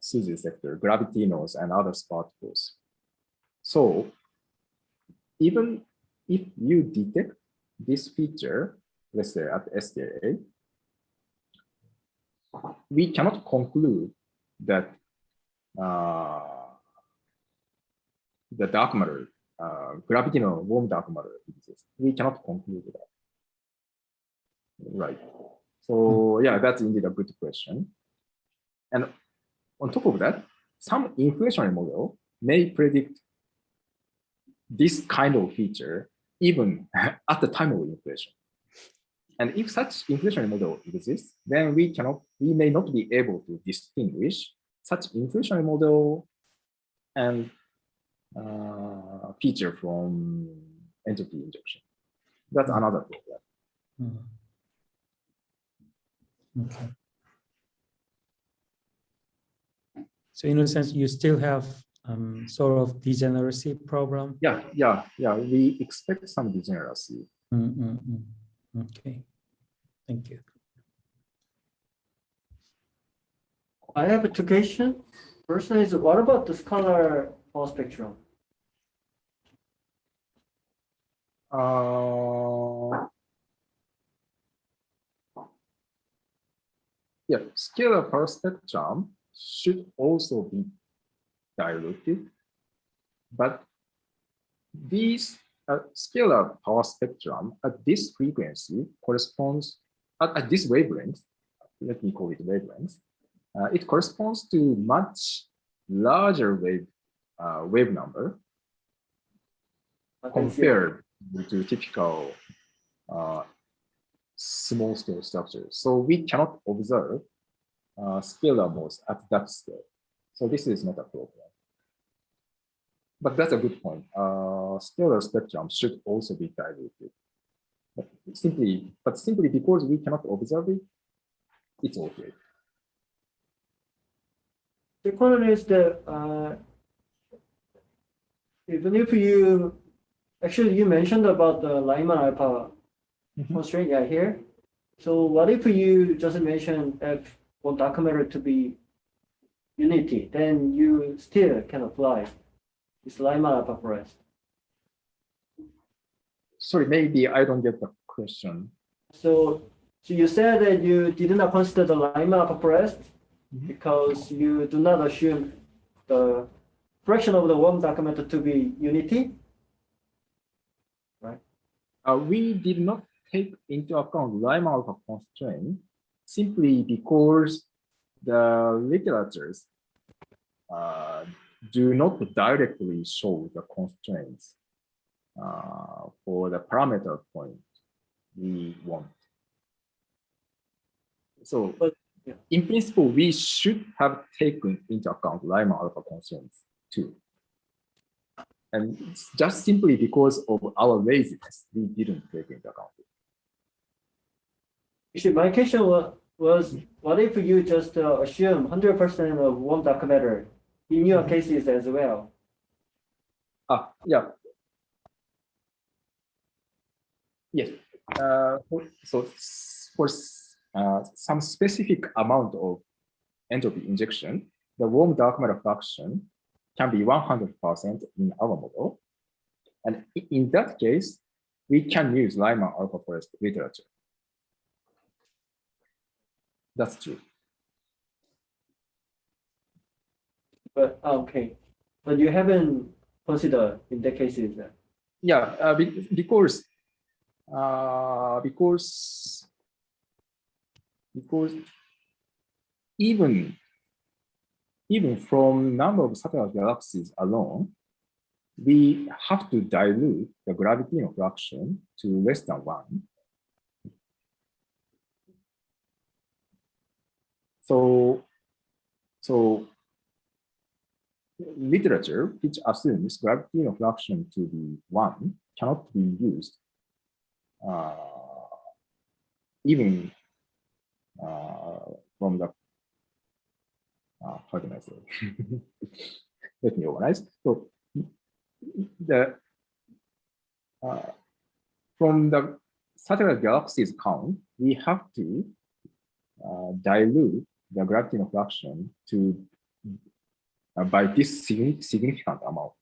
SUSY sector, gravitinos, and other particles. So even if you detect this feature, let's say at SKA, we cannot conclude that the dark matter, gravitino warm dark matter exists. We cannot conclude that. Right. So yeah, that's indeed a good question. And on top of that, some inflationary model may predict this kind of feature even at the time of inflation. And if such inflationary model exists, then we may not be able to distinguish such inflationary model and feature from entropy injection. That's another problem. Okay. So in a sense, you still have sort of degeneracy problem. Yeah. We expect some degeneracy. Okay, thank you. I have two questions. First one is, what about the scalar Hall spectrum? Yeah, scalar power spectrum should also be diluted, but these scalar power spectrum at this frequency corresponds at this wavelength. Let me call it wavelength. It corresponds to much larger wave number compared to typical small scale structures. So we cannot observe scalar modes at that scale. So this is not a problem. But that's a good point. Scalar spectrum should also be diluted. But simply because we cannot observe it, it's okay. The question is that even if you mentioned about the Lyman alpha constraint here. So what if you just mention F1 dark matter to be unity, then you still can apply this Lyman alpha forest. Sorry, maybe I don't get the question. So you said that you did not consider the Lyman alpha forest because you do not assume the fraction of the warm dark matter to be unity, right? We did not take into account Lyman alpha constraint simply because the literatures do not directly show the constraints for the parameter point we want. So in principle, we should have taken into account Lyman alpha constraints too. And it's just simply because of our laziness, we didn't take into account it. Actually, my question was what if you just assume 100% of warm dark matter in your cases as well? Yeah. Yes. So for some specific amount of entropy injection, the warm dark matter fraction can be 100% in our model. And in that case, we can use Lyman alpha forest literature. That's true. But okay, but you haven't considered in the cases. Yeah, because even from number of satellite galaxies alone, we have to dilute the gravitino fraction to less than 1. So literature which assumes gravitino fraction to be 1 cannot be used even from the how can I say? Let me organize. So from the satellite galaxies count, we have to dilute the gravitino fraction to by this significant amount.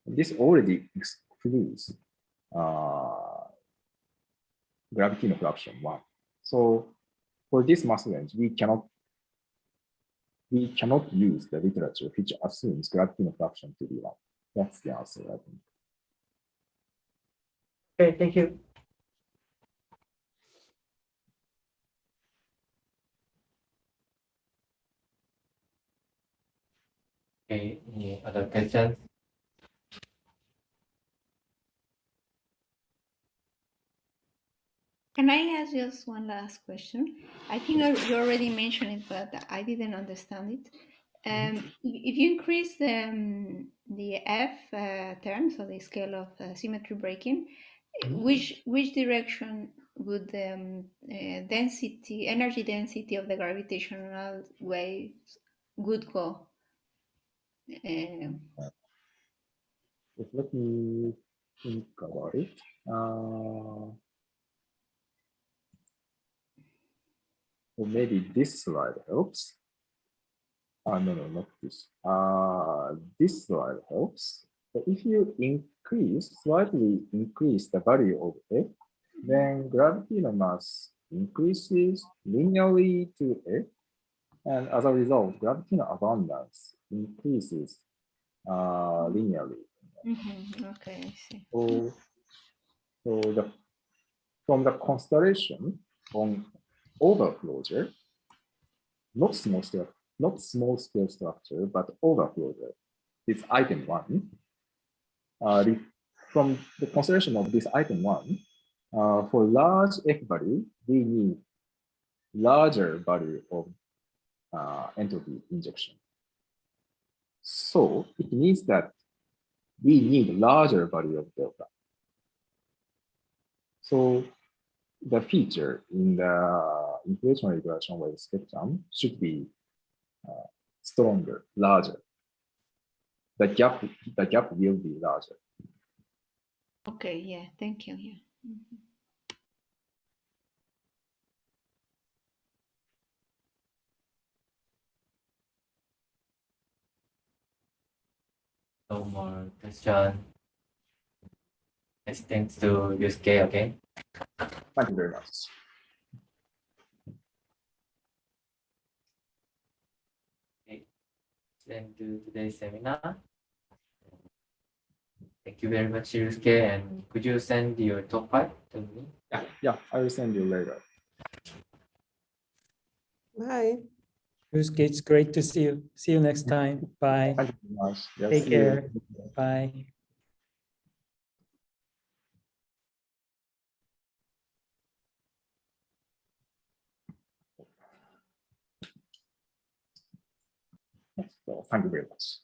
This already excludes gravitino fraction 1. So for this mass range, we cannot use the literature which assumes gravitino fraction to be 1. That's the answer, I think. Okay, thank you. Okay, any other questions? Can I ask just one last question? I think you already mentioned it, but I didn't understand it. If you increase the F term, so the scale of symmetry breaking, which direction would the energy density of the gravitational waves would go? Let me think about it. Or maybe this slide helps. No, not this. This slide helps. But if you slightly increase the value of F, then gravitational mass increases linearly to F, and as a result, gravitational abundance increases linearly. Okay, I see. So from the constellation on overclosure, not small scale structure, but overclosure, it's item 1. From the consideration of this item 1, for large F value, we need larger value of entropy injection. So it means that we need larger value of delta. So the feature in the inflationary gravitational wave spectrum should be stronger, larger. The gap will be larger. Okay, yeah, thank you. Yeah. No more question. Yes, thanks to Ryusuke again. Thank you very much. End to today's seminar. Thank you very much, Ryusuke. And could you send your top 5 to me? Yeah, I will send you later. Bye. It's great to see you. See you next time. Bye. Thank you very much. Yes, Take see you. care. Bye. So, thank you very much.